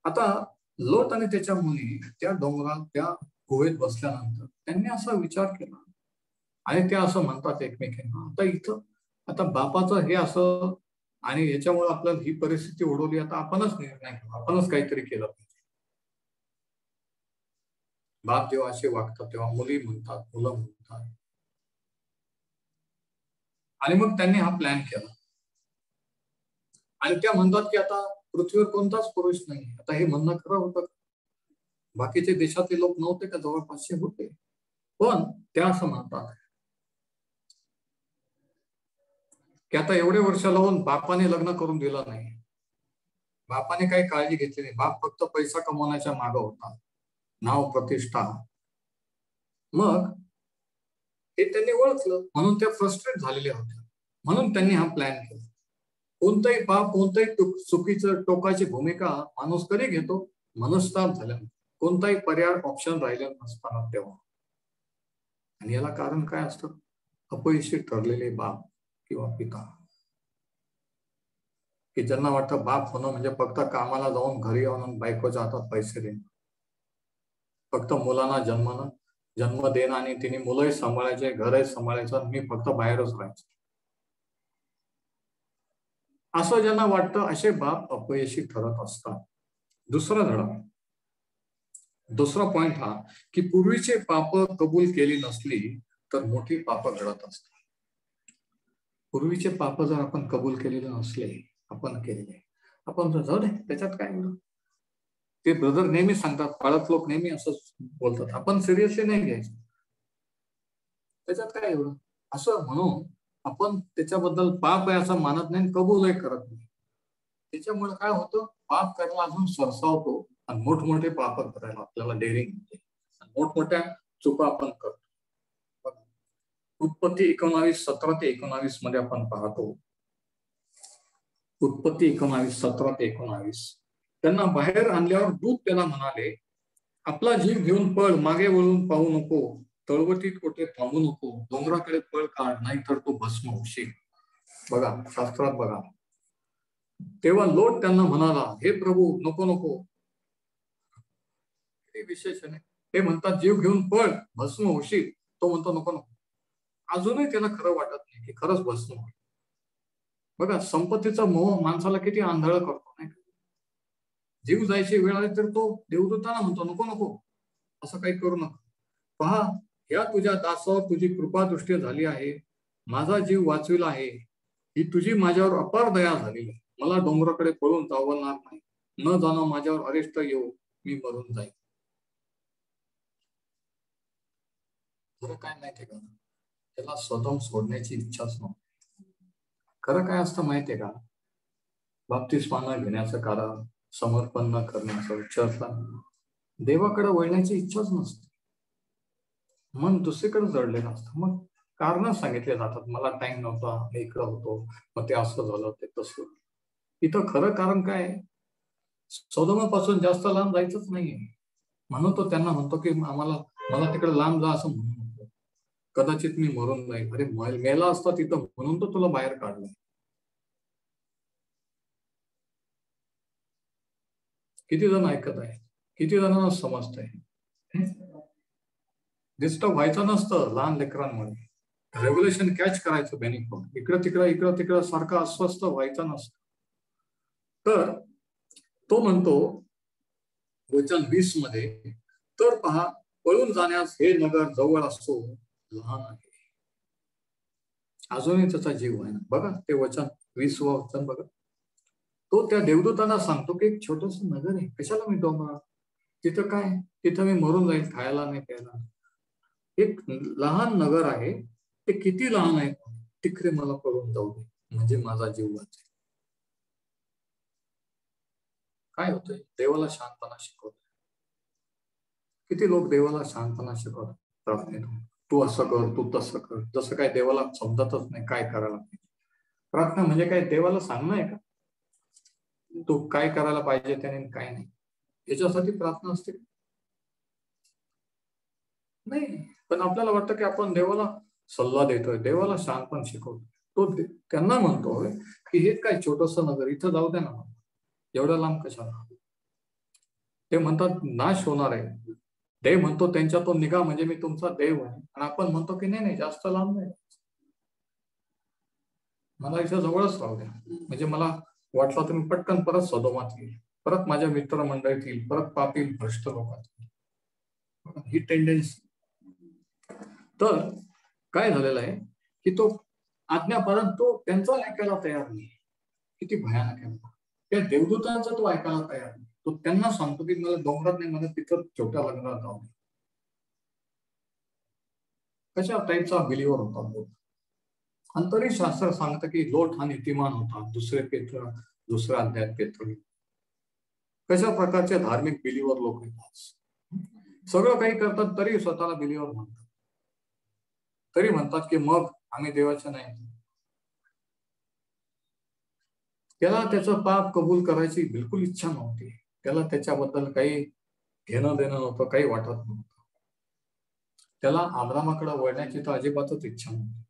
आता लोट आणि त्याच्या मुली त्या डोंगरात त्या गुहेत बसल्यानंतर त्यांनी असा विचार केला आणि त्या असं म्हणतात एकमेकांना, आता इथं आता बापाचं हे असं आणि याच्यामुळे आपल्याला ही परिस्थिती ओढवली, आता आपणच निर्णय घेऊ, आपणच काहीतरी केलं पाहिजे. बाप जेव्हा असे वागतात तेव्हा मुली म्हणतात, मुलं म्हणतात, आणि मग त्यांनी हा प्लॅन केला. आणि त्या म्हणतात की आता पृथ्वीवर कोणताच पुरुष नाही. आता हे म्हणणं खरं होतं. बाकीचे देशातले लोक नव्हते का, जवळपासचे होते, पण त्या असं म्हणतात की आता एवढे वर्ष लावून बापाने लग्न करून दिलं नाही, बापाने काही काळजी घेतली नाही, बाप फक्त पैसा कमवण्याच्या मागे होता, नाव प्रतिष्ठा. मग हे त्यांनी ओळखलं, म्हणून त्या फ्रस्ट्रेट झालेल्या होत्या, म्हणून त्यांनी हा प्लॅन केला. कोणताही बाप कोणताही चुकीचं टोकाची भूमिका माणूस कधी घेतो, मनस्ताप झाल्या, कोणताही पर्याय ऑप्शन राहिलेला नसताना तेव्हा. आणि याला कारण काय असतं, अपयशी ठरलेले बाप किंवा पिता, की ज्यांना वाटतं बाप होणं म्हणजे फक्त कामाला जाऊन घरी येऊन बायकोच्या हातात पैसे देणं, फक्त मुलांना जन्म देणं आणि तिने मुलंही सांभाळायचे, घरही सांभाळायचं, मी फक्त बाहेरच राहायचं, असं ज्यांना वाटतं असे बाप अपयशी ठरत असतात. दुसरा पॉइंट हा की पूर्वीचे पाप कबूल केली नसली तर मोठी पाप घडत असतात. पूर्वीचे पाप जर आपण कबूल केलेले नसले, आपण केलेले, आपण जाऊ दे त्याच्यात काय एवढं, ते ब्रदर नेहमी सांगतात, पाळत लोक नेहमी असंच बोलतात, आपण सिरियसली नाही घ्यायचं, त्याच्यात काय एवढं असं म्हणून आपण त्याच्याबद्दल पाप आहे असं मानत नाही, कबूलही करत नाही. त्याच्यामुळे काय होतं, पाप करायला अजून सरसावतो आणि मोठमोठे पाप करायला आपल्याला डेअरिंग होते, मोठमोठ्या चुका आपण करतो. उत्पत्ती 19:17-19 मध्ये आपण पाहतो, उत्पत्ती 19:17-19, त्यांना बाहेर आणल्यावर दूत त्याला म्हणाले, आपला जीव घेऊन पळ, मागे वळून पाहू नको, तळवटीत कुठे थांबू नको, डोंगराकडे पळ काढ, नाहीतर तू भस्म होशील. बघा शास्त्रात बघा. तेव्हा लोट त्यांना म्हणाला, हे प्रभू नको नको. विशेष आहे, ते म्हणतात जीव घेऊन पळ, भस्म होशील, तो म्हणतो नको नको. अजूनही त्याला खरं वाटत नाही की खरंच भस्म होईल. बघा, संपत्तीचा मोह माणसाला किती आंधळ करतो, नाही का. जीव जायची वेळ आली तर तो देवदूताना म्हणतो नको नको, असं काही करू नका, पहा या तुझ्या दासावर तुझी कृपा दृष्टी झाली आहे, माझा जीव वाचविला आहे, ही तुझी माझ्यावर अपार दया झाली आहे, मला डोंगराकडे पळून जावलणार नाही, न जाणं माझ्यावर अरिष्ट येऊ, मी मरून जाईल. खरं काय माहितीये का, त्याला स्वतः सोडण्याची इच्छाच नव्हती. खरं काय असतं माहितीये का, बाप्तिस्मा घेण्याचं कारण, समर्पण न करण्याचं, विचारता देवाकडे वळण्याची इच्छाच नसते, मन दुसरीकडे जडलेलं असतं. मग कारण सांगितले जातात, मला टाइम नव्हता, मी इकडं होतो, मग ते असं झालं, ते तसं. इथं खरं कारण काय, सदोमापासून जास्त लांब जायचंच नाहीये, म्हणून तो त्यांना म्हणतो की मला तिकडे लांब जा असं म्हणून, कदाचित मी मरून जाईल. अरे मेला असता तिथं म्हणून तो तुला बाहेर काढलं. किती जण ऐकत आहे, किती जणांना समजत आहे. डिस्टर्ब व्हायचं नसतं लहान लेकरांमध्ये, रेग्युलेशन कॅच करायचं बेनिफिट, इकडं तिकडं सारखं अस्वस्थ व्हायचं नसतं. तर तो म्हणतो वचन 20 मध्ये, तर पहा पळून जाण्यास हे नगर जवळ असो लहान आहे. अजूनही त्याचा जीव आहे ना. बघा ते वचन 20 वचन बघा. तो त्या देवदूतांना सांगतो की एक छोटस नगर आहे, कशाला मी डोंगरात, तिथं काय, तिथं मी मरून जाईल, खायला नाही प्यायला. एक लहान नगर आहे, ते किती लहान आहे, तिकडे मला पळून जाऊ दे, म्हणजे माझा जीव वाचेल. काय होतंय, देवाला शांतपणा शिकवत. किती लोक देवाला शांतपणा शिकवतात प्रार्थनेतून, तू असं कर, तू तसं कर, जसं काय देवाला समजतच नाही काय करायला पाहिजे. प्रार्थना म्हणजे काय, देवाला सांगणं आहे का तू काय करायला पाहिजे त्याने काय नाही, याच्यासाठी प्रार्थना असते नाही. पण आपल्याला वाटतं की आपण देवाला सल्ला देतोय, देवाला शांतपण शिकवतो. तो त्यांना म्हणतोय की हे काय छोटस नगर, इथं जाऊ द्या ना, एवढ्या लांब कशाला. ते म्हणतात नाश होणार आहे, देव म्हणतो त्यांच्यातून निघा म्हणजे मी तुमचा देव आहे. आणि आपण म्हणतो की नाही जास्त लांब नाही, मला इथं जवळच राहू द्या, म्हणजे मला वाटलं तर मी पटकन परत सदोमात येईल, परत माझ्या मित्रमंडळीत येईल, परत पापी भ्रष्ट लोकात येईल. ही टेंडन्सी. तर काय झालेलं आहे की तो आज्ञापर्यंत तो त्यांचा ऐकायला तयार नाही. किती भयानक आहे. त्या देवदूतांचा तो ऐकायला तयार नाही. तो त्यांना सांगतो की मला डोंगरात नाही, मला तिथं छोट्या लग्नात जाऊ. कशा टाईपचा बिलीवर होता लोट. अंतरी शास्त्र सांगतं की लोट हा नीतिमान होता. दुसऱ्या अध्यायात पेत्र. कशा प्रकारचे धार्मिक बिलीवर लोक येतात, सगळं काही करतात तरी स्वतःला बिलीवर म्हणतात, तरी म्हणतात की मग आम्ही देवाच्या नाही. त्याला त्याचं पाप कबूल करायची बिलकुल इच्छा नव्हती. त्याला त्याच्याबद्दल काही घेणं देणं नव्हतं, काही वाटत नव्हतं. त्याला अब्रामाकडे वळण्याची तर अजिबातच इच्छा नव्हती.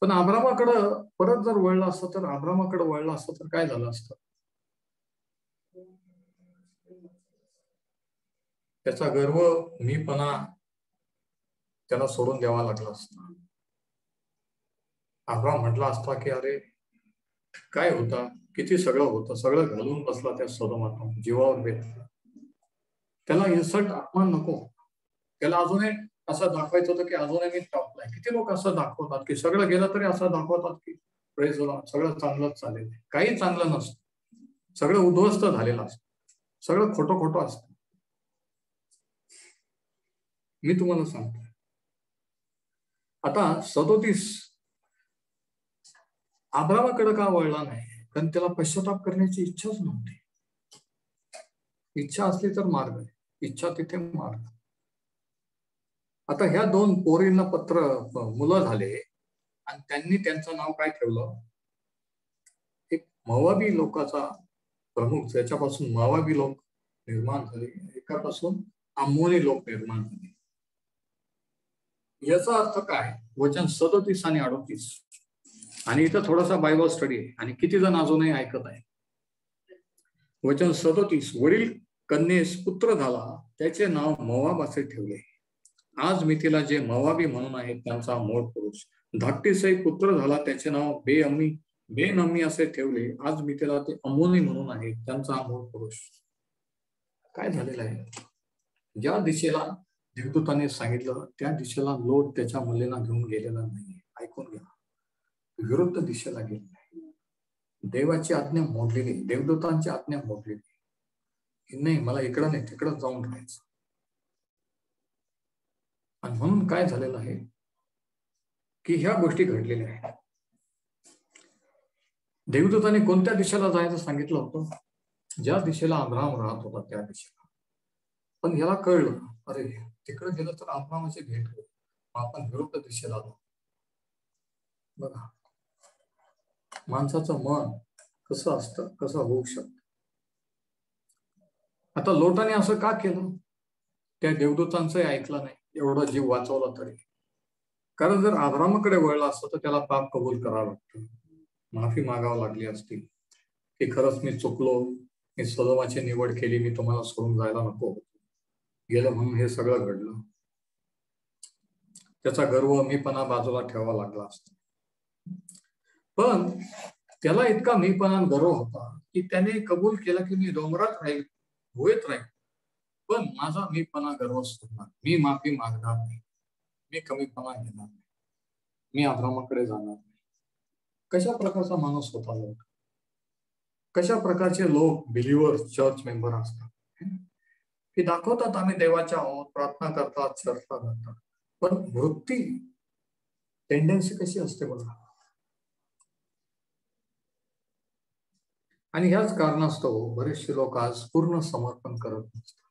पण अब्रामाकडे परत जर वळला असतं तर अब्रामाकडे वळला असतं तर काय झालं असतं, त्याचा गर्व मीपणा त्याला सोडून द्यावा लागला असता. अब्राम म्हटला असता की अरे काय होता, किती सगळं होतं, सगळं घालून बसला त्या सोदोमात, जीवावर बेतला. त्याला इन्सल्ट, अपमान नको. त्याला अजूनही असं दाखवायचं होतं की अजूनही मी टॉपला आहे. किती लोक असं दाखवतात की सगळं गेलं तरी असं दाखवतात की प्रेज द लॉर्ड, सगळं चांगलंच चालेल. काही चांगलं नसतं, सगळं उद्ध्वस्त झालेलं असतं, सगळं खोटं खोटं असतं. मी तुम्हाला सांगतो, आता 37 अब्रामाकडे का वळला नाही, कारण त्याला पश्चाताप करण्याची इच्छाच नव्हती. इच्छा असली तर मार्ग आहे, इच्छा तिथे मार्ग. आता ह्या दोन पोरींना मुलं झाले आणि त्यांनी त्यांचं नाव काय ठेवलं, एक मवाबी लोकाचा प्रमुख, ज्याच्यापासून मवाबी लोक निर्माण झाले, एकापासून अम्मोनी लोक निर्माण झाले. याचा अर्थ काय, वचन 37 आणि 38. आणि इथं थोडासा बायबल स्टडी आहे आणि किती जण अजूनही ऐकत आहे. वचन 37, वडील कन्येस पुत्र झाला, त्याचे नाव मोवाब असे ठेवले. आज मी तिला जे मोवाबी म्हणून आहेत त्यांचा मूळ पुरुष. धाकटीसही पुत्र झाला, त्याचे नाव बेनम्मी असे ठेवले. आज मी तिला ते अम्मोनी म्हणून आहेत त्यांचा मूळ पुरुष. काय झालेलं आहे, ज्या दिशेला देवदूताने सांगितलं त्या दिशेला लोट त्याच्या मुलीला घेऊन गेलेला नाही. ऐकून घ्या, विरुद्ध दिशेला गेलेला आहे. देवाची आज्ञा मोडलेली, देवदूतांची आज्ञा मोडलेली नाही, मला इकडं नाही तिकडं जाऊन राहायचं. आणि म्हणून काय झालेलं आहे की ह्या गोष्टी घडलेल्या आहेत. देवदूताने कोणत्या दिशेला जायचं सांगितलं होतं, ज्या दिशेला अब्राम राहत होता त्या दिशेला. पण याला कळलं, अरे तिकडे गेलं तर अब्रामाची भेट होईल, आपण विरुद्ध दिशेला जाऊ. बघा माणसाचं मन कसं असतं, कसं होऊ शकतं. आता लोटाने असं का केलं? त्या देवदूतांचंही ऐकलं नाही, एवढा जीव वाचवला तरी. कारण जर अब्रामाकडे वळला असतं तर त्याला पाप कबूल करावं लागतं, माफी मागावं लागली असती की खरंच मी चुकलो, मी सदोमाची निवड केली, मी तुम्हाला सोडून जायला नको गेलं म्हणून हे सगळं घडलं. त्याचा गर्व मीपणा बाजूला ठेवावा लागला असता. पण त्याला इतका मीपणा गर्व होता की त्याने कबूल केलं की मी डोंगरात राहील, होत राहील, पण माझा मीपणा गर्व सोडणार, मी माफी मागणार नाही, मी कमीपणा घेणार नाही, मी अब्रामाकडे जाणार नाही. कशा प्रकारचा माणूस होता लोक? कशा प्रकारचे लोक बिलिव्हर्स चर्च मेंबर असतात की दाखवतात आम्ही देवाच्या आहोत, प्रार्थना करतात, चर्चा करतात, पण वृत्ती टेंडन्सी कशी असते बघा. आणि ह्याच कारणास्तव बरेचसे लोक आज पूर्ण समर्पण करत नसतात.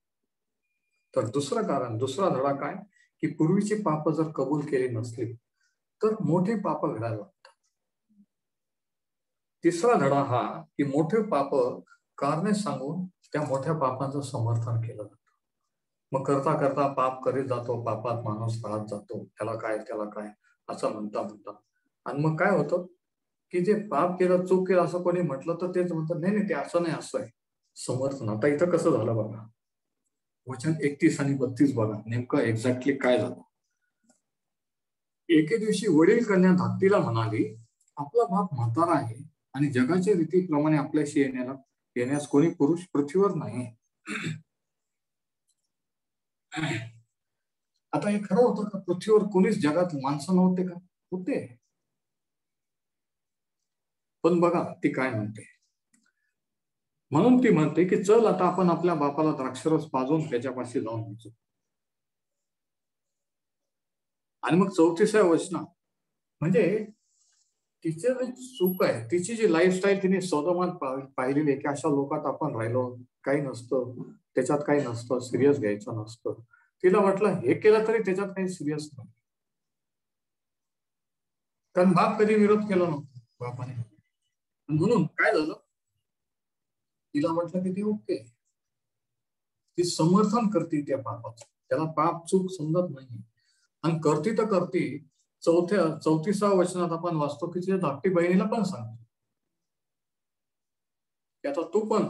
तर दुसरं कारण, दुसरा धडा काय की पूर्वीची पाप जर कबूल केली नसली तर मोठे पाप घडायला लागतात. तिसरा धडा हा की मोठे पाप कारणे सांगून त्या मोठ्या पापांचं समर्थन केलं जातं. मग करता करता पाप करीत जातो, पापात माणूस राहत जातो, त्याला काय असं म्हणता आणि मग काय होतं की जे पाप केलं, चूक केलं असं कोणी म्हटलं तर तेच म्हणतात नाही नाही ते असं नाही, असं आहे समर्थन. आता इथं कसं झालं बघा, वचन 31 आणि 32 बघा नेमकं एक्झॅक्टली काय झालं. एके दिवशी वडील कन्या धाकटीला म्हणाली, आपला बाप म्हातारा आहे आणि जगाच्या रीतीप्रमाणे आपल्याशी येण्यास कोणी पुरुष पृथ्वीवर नाही. आता हे खरं होतं का? पृथ्वीवर कोणीच जगात माणसं नव्हते का? होते. पण बघा ती काय म्हणते. म्हणून ती म्हणते की चल आता आपण आपल्या बापाला द्राक्षरस पाजून त्याच्यापाशी जाऊन बसू. आणि मग 34व्या वचनात म्हणजे तिचे जे चूक आहे, तिची जी लाईफस्टाईल तिने स्वतःमान पाहिलेली आहे की अशा लोकात आपण राहिलो, काही नसतं त्याच्यात, काही नसतं, सिरियस घ्यायचं नसतं. तिला म्हटलं हे केलं तरी त्याच्यात काही सिरियस नाही, कारण बाप कधी विरोध केला नव्हता बापाने. म्हणून काय झालं, तिला म्हटलं की ती ओके, ती समर्थन करते त्या पापाचं, त्याला पाप चूक समजत नाही आणि करती तर करती. 34व्या वचनात आपण वाचतो की तिच्या धाकटी बहिणीला पण सांगतो की आता तू पण,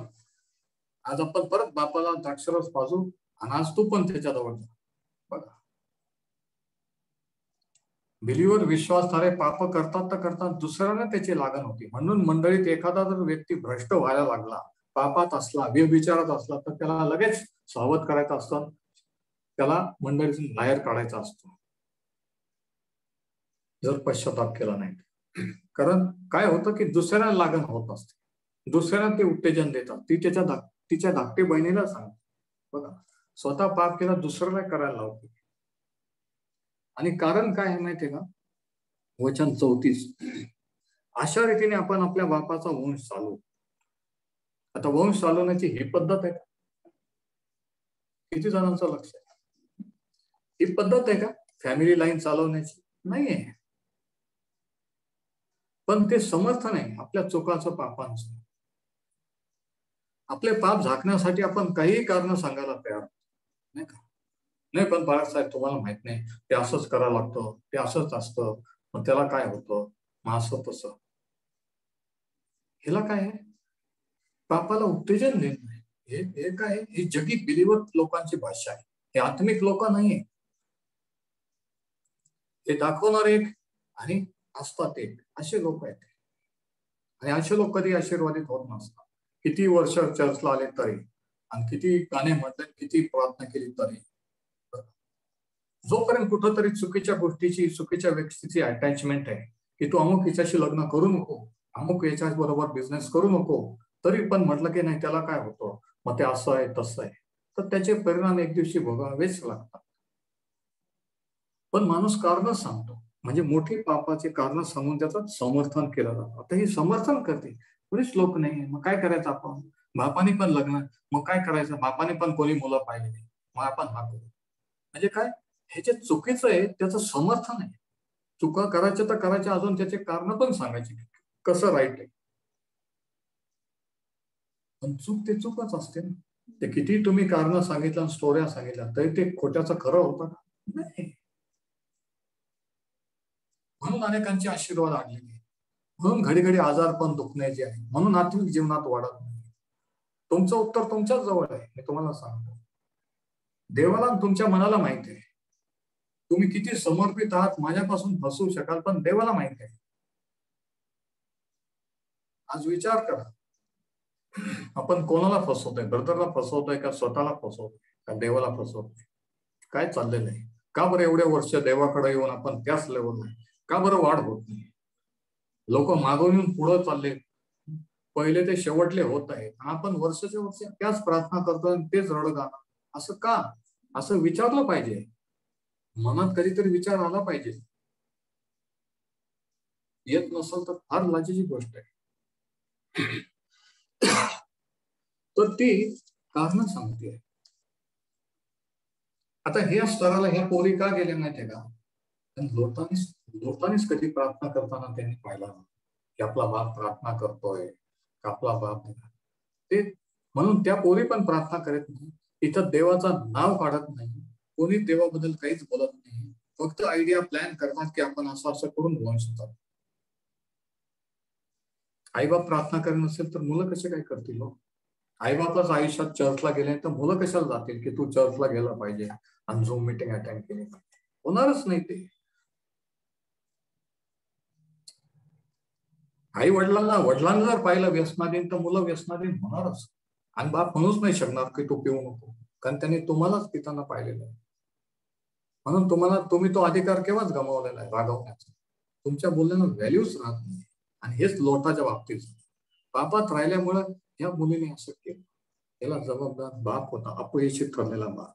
आज आपण परत बापाला द्राक्षरस पाजू आणि आज तू पण त्याच्याजवळ जा. बघा, बिलीवर विश्वासार्ह पाप करतात तर करतात, दुसऱ्याला त्याची लागण होती. म्हणून मंडळीत एखादा जर व्यक्ती भ्रष्ट व्हायला लागला, पापात असला, व्यभिचारात असला तर त्याला लगेच सावध करायचं असतं, त्याला मंडळीतून बाहेर काढायचा असतो जर पश्चाताप केला नाही. कारण काय होतं की दुसऱ्याला लागण होत असते, दुसऱ्याला ते उत्तेजन देतात. ती तिच्या धाकटी बहिणीला सांगते, बघा स्वतः पाप केला दुसऱ्याला करायला लावते. आणि कारण काय आहे माहितीये का? वचन 34, अशा रीतीने आपण आपल्या बापाचा वंश चालू. आता वंश चालवण्याची ही पद्धत आहे का? किती जणांचं लक्ष आहे? ही पद्धत आहे का फॅमिली लाईन चालवण्याची? नाहीये. पण ते समर्थन आहे आपल्या चुकाचं, पापांचं. आपले पाप झाकण्यासाठी आपण काही कारण सांगायला तयार नाही का? नाही पण बाळासाहेब तुम्हाला माहित नाही, ते असंच करावं लागतं, ते असंच असतं, मग त्याला काय होतं, मग असं तसं. ह्याला काय आहे? पापाला उत्तेजन देत नाही. हे काय, ही जगी बिलीवर लोकांची भाषा आहे, हे आत्मिक लोक नाहीये. हे दाखवणार एक आणि असतात एक, असे लोक आहेत. आणि असे लोक कधी आशीर्वादित होत नसतात. किती वर्ष चर्चला आले तरी आणि किती गाणे म्हटले, किती प्रार्थना केली तरी, जोपर्यंत कुठंतरी चुकीच्या गोष्टीची, चुकीच्या व्यक्तीची अटॅचमेंट आहे की तू अमुक याच्याशी लग्न करू नको, अमुक याच्या बरोबर बिझनेस करू नको, तरी पण म्हटलं की नाही त्याला काय होतं, मग ते असं आहे तसं आहे, तर त्याचे परिणाम एक दिवशी भोगावेच लागतात. पण माणूस कारण सांगतो, म्हणजे मोठी पापाचे कारण सांगून त्याचं समर्थन केलं जातं. आता हे समर्थन करते कोणीच लोक नाही, मग काय करायचं आपण? बापाने पण लग्न, मग काय करायचं, बापाने पण कोणी मुलं पाहिली नाही, मग आपण हा करू. म्हणजे काय, हे जे चुकीचं आहे त्याचं समर्थन आहे. चुका करायच्या तर करायच्या, अजून त्याचे कारण पण सांगायचे कसं राईट आहे. पण चूक ते चूकच असते ना. ते किती तुम्ही कारण सांगितलं, स्टोऱ्या सांगितल्या, तरी ते खोट्याचं खरं होतं का? नाही. म्हणून अनेकांचे आशीर्वाद आणलेले, म्हणून घडी घडी आजारपण दुखण्याचे आहे, म्हणून आत्मिक जीवनात वाढत नाही. तुमचं उत्तर तुमच्याच जवळ आहे. मी तुम्हाला सांगतो, देवाला तुमच्या मनाला माहिती आहे तुम्ही किती समर्पित आहात. माझ्यापासून फसवू शकाल, पण देवाला माहिती आहे. आज विचार करा, आपण कोणाला फसवतोय? ब्रदरला फसवतोय का स्वतःला फसवतोय का देवाला फसवतोय? काय चाललेलं आहे? का बरं एवढे वर्ष देवाकडे येऊन आपण त्याच लेवलला का बरं वाढ होत नाही? लोक मागून येऊन पुढे चालले, पहिले ते शेवटले होत आहे. आपण वर्षाच्या वर्ष त्याच प्रार्थना करतोय, तेच रडगाणं. असं का? असं विचारलं पाहिजे. मनात कधीतरी विचार आला पाहिजे. येत नसेल तर फार लाजेची गोष्ट आहे. तर ती कारण सांगते. आता ह्या स्तराला ह्या पोरी का गेल्या माहितीये का? लोटानीच कधी प्रार्थना करताना त्यांनी पाहिला की आपला बाप प्रार्थना करतोय, आपला बाप ते, म्हणून त्या पोरी पण प्रार्थना करत नाही. इथं देवाचं नाव काढत नाही, कोणी देवाबद्दल काहीच बोलत नाही. फक्त आयडिया प्लॅन करतात की आपण असं असं करून वंश होतात. आईबाप प्रार्थना करत नसेल तर मुलं कसे काय करतील? आईबापच आयुष्यात चर्चला गेले तर मुलं कशाला जातील की तू चर्चला गेला पाहिजे आणि झूम मीटिंग अटेंड केली पाहिजे? होणारच नाही ते. आई वडिलांना जर पाहिलं व्यसनाधीन तर मुलं व्यसनाधीन होणारच. आणि बाप म्हणूच नाही शकणार की तू पिऊ नको, कारण त्यांनी तुम्हालाच पिताना पाहिलेलं आहे. म्हणून तुम्ही तो अधिकार केव्हाच गमावलेला आहे रागवण्याचा. तुमच्या बोलण्याला व्हॅल्यूच राहत नाही. आणि हेच लोटाच्या बाबतीत बापात राहिल्यामुळे या मुलीने असं केलं. याला जबाबदार बाप होता, अपयशी ठरलेला बाप.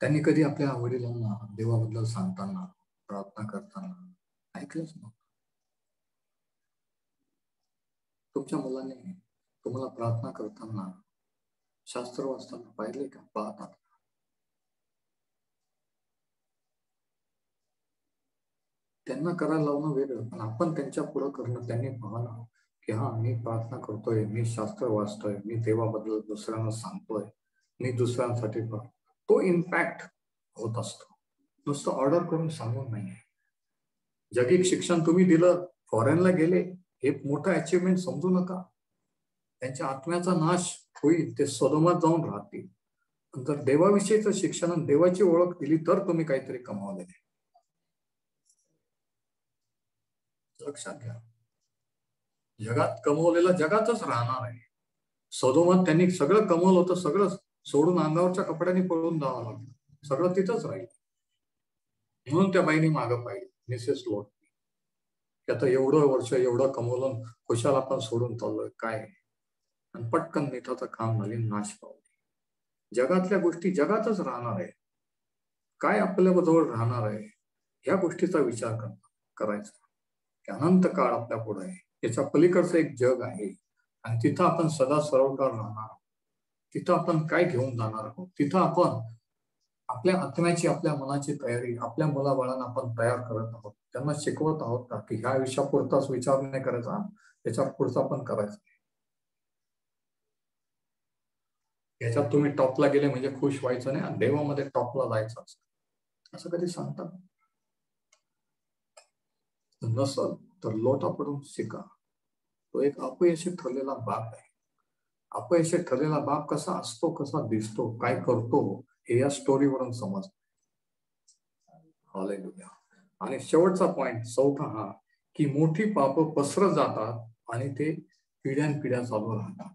त्यांनी कधी आपल्या वडिलांना देवाबद्दल सांगताना, प्रार्थना करताना ऐकलंच नव्हतं. तुमच्या मुलाने तुम्हाला प्रार्थना करताना, शास्त्र वाचताना पाहिले का? पाहतात. त्यांना करायला लावणं वेगळं, पण आपण त्यांच्या पुढं करणं. त्यांनी पाहणं की हा, मी प्रार्थना करतोय, मी शास्त्र वाचतोय, मी देवाबद्दल दुसऱ्यांना सांगतोय, मी दुसऱ्यांसाठी तो इम्पॅक्ट होत असतो. नुसतं ऑर्डर करून सांगून नाही. जगिक शिक्षण तुम्ही दिलं, फॉरेनला गेले, हे मोठं अचिव्हमेंट समजू नका. त्यांच्या आत्म्याचा नाश होईल, ते सदोमात जाऊन राहतील. जर देवाविषयीचं शिक्षण, देवाची ओळख दिली तर तुम्ही काहीतरी कमावलेले. लक्षात घ्या, जगात कमवलेला जगातच राहणार आहे. सदोमात त्यांनी सगळं कमवलं होतं, सगळं सोडून अंगावरच्या कपड्यांनी पळून जावं लागलं, सगळं तिथंच राहील. म्हणून त्या बाईने मागं पाहिजे, मिसेस लोट, की आता एवढं वर्ष एवढं कमवलं, खुशाल आपण सोडून चाललोय काय? आणि पटकन मिठाचं काम झाले, नाश पावले. जगातल्या गोष्टी जगातच राहणार आहे, काय आपल्या जवळ राहणार आहे, या गोष्टीचा विचार करायचा. अनंत काळ आपल्या पुढे आहे, याच्या पलीकडचं एक जग आहे, आणि तिथं आपण सदा सर्वकाळ राहणार. तिथं आपण काय घेऊन जाणार आहोत? तिथं आपण आपल्या आत्म्याची, आपल्या मनाची तयारी, आपल्या मुलाबाळांना आपण तयार करत आहोत. त्यांना शिकवत आहोत का की ह्या आयुष्यापुरताच विचार नाही करायचा, त्याच्या पुढचा पण करायचा. याच्यात तुम्ही टॉपला गेले म्हणजे खुश व्हायचं नाही, देवामध्ये टॉपला जायचं असं कधी सांगतात? नसल तर लोटा पडून शिका. तो एक अपयशी ठरलेला बाप आहे. अपयशी ठरलेला बाप कसा असतो, कसा दिसतो, काय करतो, हे या स्टोरीवरून समजतं. हालेलुया. आणि शेवटचा पॉइंट, चौथा, हा की मोठी पाप पसरत जातात आणि ते पिढ्यानपिढ्या चालू राहतात.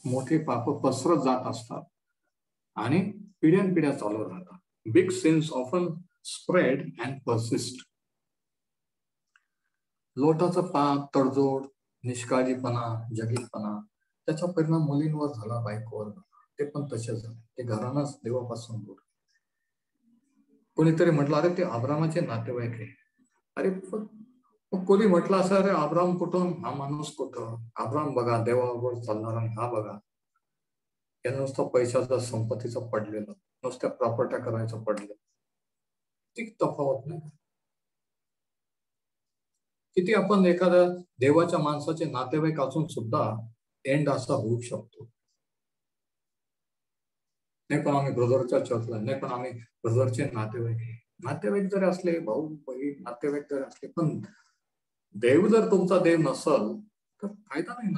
मोठे पाप पसरत जात असतात आणि पिढ्यानपिढ्या चालू राहतात. Big sins often spread and persist. लोटाचं पाप, तडजोड, निष्काळजीपणा, जगीरपणा, त्याचा परिणाम मुलींवर झाला, बायकोवर झाला. ते पण तसेच झाले. ते घरानंच देवापासून दूर. कोणीतरी म्हटलं, अरे ते अब्रामाचे नातेवाईक आहे. अरे कोणी म्हटलं असं, अरे अब्राम कुठून, हा माणूस कुठं? अब्राम बघा देवावर चालणारा, हा बघा यानं नुसतं पैशाचा, संपत्तीचं पडलेलं, नुसत्या प्रॉपर्ट्या करायचं पडलं. ती तफावत नाही. किती आपण एखाद्या देवाच्या माणसाचे नातेवाईक असून सुद्धा एंड असा होऊ शकतो. नाही पण आम्ही ब्रदरच्या चर्चला, नाही पण आम्ही ब्रदरचे नातेवाईक जरी असले, भाऊ बहीण नातेवाईक जरी असले, पण देव जर तुमचा देव नसल तर फायदा नाही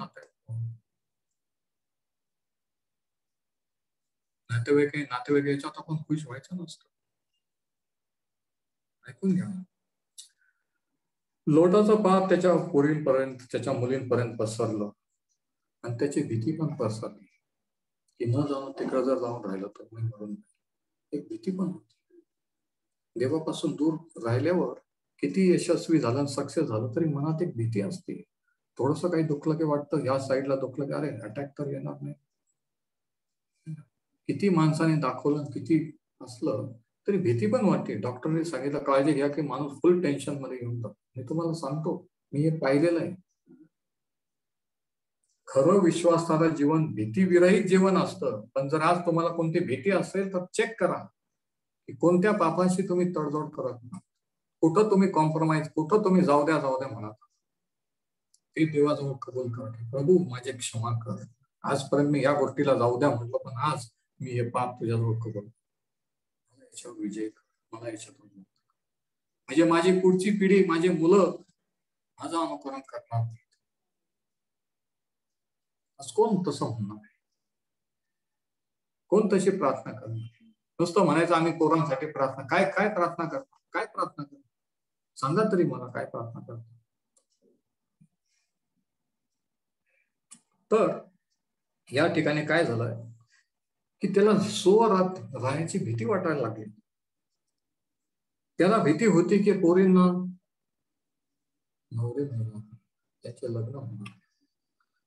नातेवाईक याच्यात आपण खुश व्हायचं नसतं. ऐकून घ्या, लोटाचं पाप त्याच्या पोरींपर्यंत, त्याच्या मुलींपर्यंत पसरलं आणि त्याची भीती पण पसरली की न जाऊन तिकडे जर जाऊन राहिलं तर मी मरून एक भीती पण होती. देवापासून दूर राहिल्यावर किती यशस्वी झालं, सक्सेस झालं, तरी मनात एक भीती असते. थोडस काही दुखलं की वाटतं या साईडला दुखलं की अरे अटॅक तर येणार नाही. किती माणसाने दाखवलं, किती असलं तरी भीती पण वाटते. डॉक्टरने सांगितलं काळजी घ्या की माणूस फुल टेन्शन मध्ये घेऊन जातो. मी तुम्हाला सांगतो, मी हे पाहिलेलं आहे. खरं विश्वासार्ह जीवन भीतीविरहित जीवन असतं. पण जर आज तुम्हाला कोणती भीती असेल तर चेक करा की कोणत्या पापाशी तुम्ही तडजोड करत नाही, कुठं तुम्ही कॉम्प्रोमाइज, कुठं तुम्ही जाऊ द्या म्हणा. ते देवाजवळ कबूल करा, प्रभू माझे क्षमा कर, आजपर्यंत मी या गोष्टीला जाऊ द्या म्हटलं, पण आज मी हे पाप तुझ्याजवळ कबूल, मला याच्यावर विजय कर, मला याच्यातून म्हणजे माझी पुढची पिढी, माझे मुलं माझं अनुकरण करणार नाही. आज कोण तसं म्हणणार आहे? कोण तशी प्रार्थना करणार? नुसतं म्हणायचं आम्ही पोरांसाठी प्रार्थना, काय काय प्रार्थना करता, काय प्रार्थना करता, सांगा तरी मला काय प्रार्थना करता. तर या ठिकाणी काय झालंय की त्याला स्वरात राहण्याची भीती वाटायला लागली. त्याला भीती होती की पोरींना नवरे मिळणार, त्याचे लग्न होणार,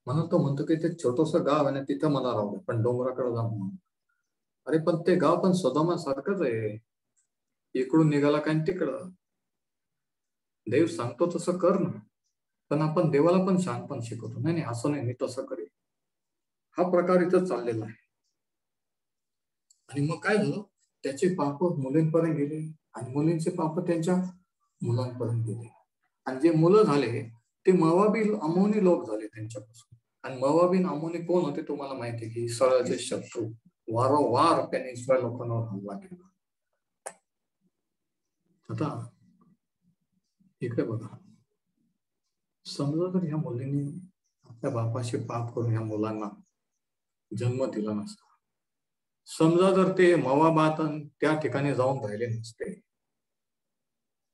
म्हणून तो म्हणतो की ते छोटस गाव आहे ना, तिथं मला राहू, पण डोंगराकडे जा म्हणून. अरे पण ते गाव पण सदोमासारखंच आहे, इकडून निघाला काय तिकडं. देव सांगतो तसं कर ना, पण आपण देवाला पण शहाणपण शिकवतो, नाही असं नाही, मी तसं करेन. हा प्रकार इथं चाललेला आहे. आणि मग काय झालं, त्याचे पाप मुलींपर्यंत गेले आणि मुलींचे पाप त्यांच्या मुलांपर्यंत गेले. आणि जे मुलं झाले ते मोवाबी अमोनी लोक झाले त्यांच्यापासून. आणि मोवाबी अमोनी कोण होते तुम्हाला माहिती की इस्रायलचे शत्रू. वारंवार त्यांनी इस्रायल लोकांवर हमला केला. आता इकडे बघा, समजा जर ह्या मुलींनी आपल्या बापाशी पाप करून ह्या मुलांना जन्म दिला नसता, समजा जर ते मोवाबात त्या ठिकाणी जाऊन राहिले नसते,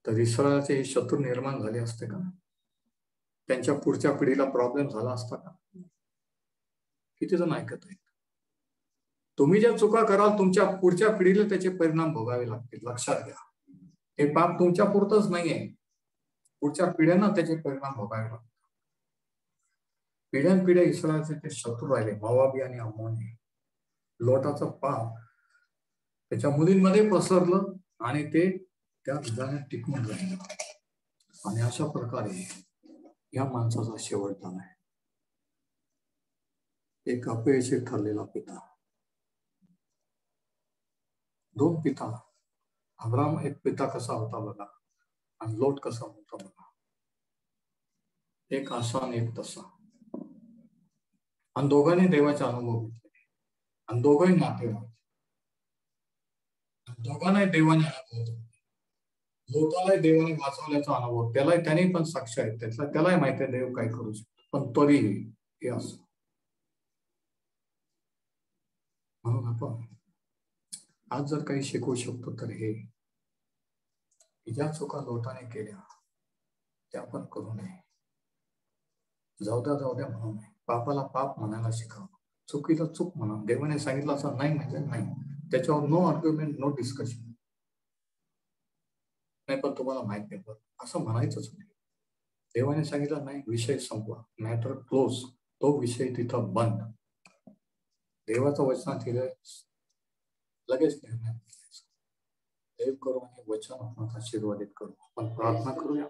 तर इस्रायलचे शत्रू निर्माण झाले असते का? त्यांच्या पुढच्या पिढीला प्रॉब्लेम झाला असता का? किती जण ऐकत आहेत? तुम्ही ज्या चुका कराल तुमच्या पुढच्या पिढीला त्याचे परिणाम भोगावे लागतील, लक्षात घ्या. हे पाप तुमच्या पुरतच नाहीये, पुढच्या पिढ्यांना त्याचे परिणाम भोगावे लागतील. पिढ्यानपिढ्या इस्रायलचे ते शत्रू राहिले, मोवाबी आणि अम्मोनी. लोटाचं पाप त्याच्या मुलींमध्ये पसरलं आणि ते त्या ठिकाणी टिकून राहिलं. आणि अशा प्रकारे या माणसाचा शेवट झालाय. एक अपयशी ठरलेला पिता, दोन पिता. अब्राम एक पिता कसा होता बघा, आणि लोट कसा होता बघा. एक असा आणि एक तसा. आणि दोघांनी देवाचे अनुभव घेतले, आणि दोघंही नातेवाईक. दोघांनाही देवाने अनुभव, लोटालाही देवाने वाचवल्याचा अनुभव, त्यालाही त्याने पण साक्ष आहेत, त्यालाही माहिती आहे देव काय करू शकतो, पण तरीही हे असं. म्हणून आपण आज जर काही शिकवू शकतो तर हे, ज्या चुका लोटाने केल्या त्या आपण करू नये. जाऊ द्या म्हणू नये. पापाला पाप म्हणायला शिकावं, चुकीला चूक म्हणा. देवाने सांगितलं असं नाही म्हणजे नाही, त्याच्यावर नो आर्ग्युमेंट, नो डिस्कशन. नाही पण तुम्हाला माहित नाही असं म्हणायचंच नाही. देवाने सांगितलं नाही, विषय संपला, मॅटर क्लोज, तो विषय तिथं बंद. देवाचं वचनात दिलं, लगेच निर्णय. देव करू आणि वचन आपणास आशीर्वादित करू. आपण प्रार्थना करूया.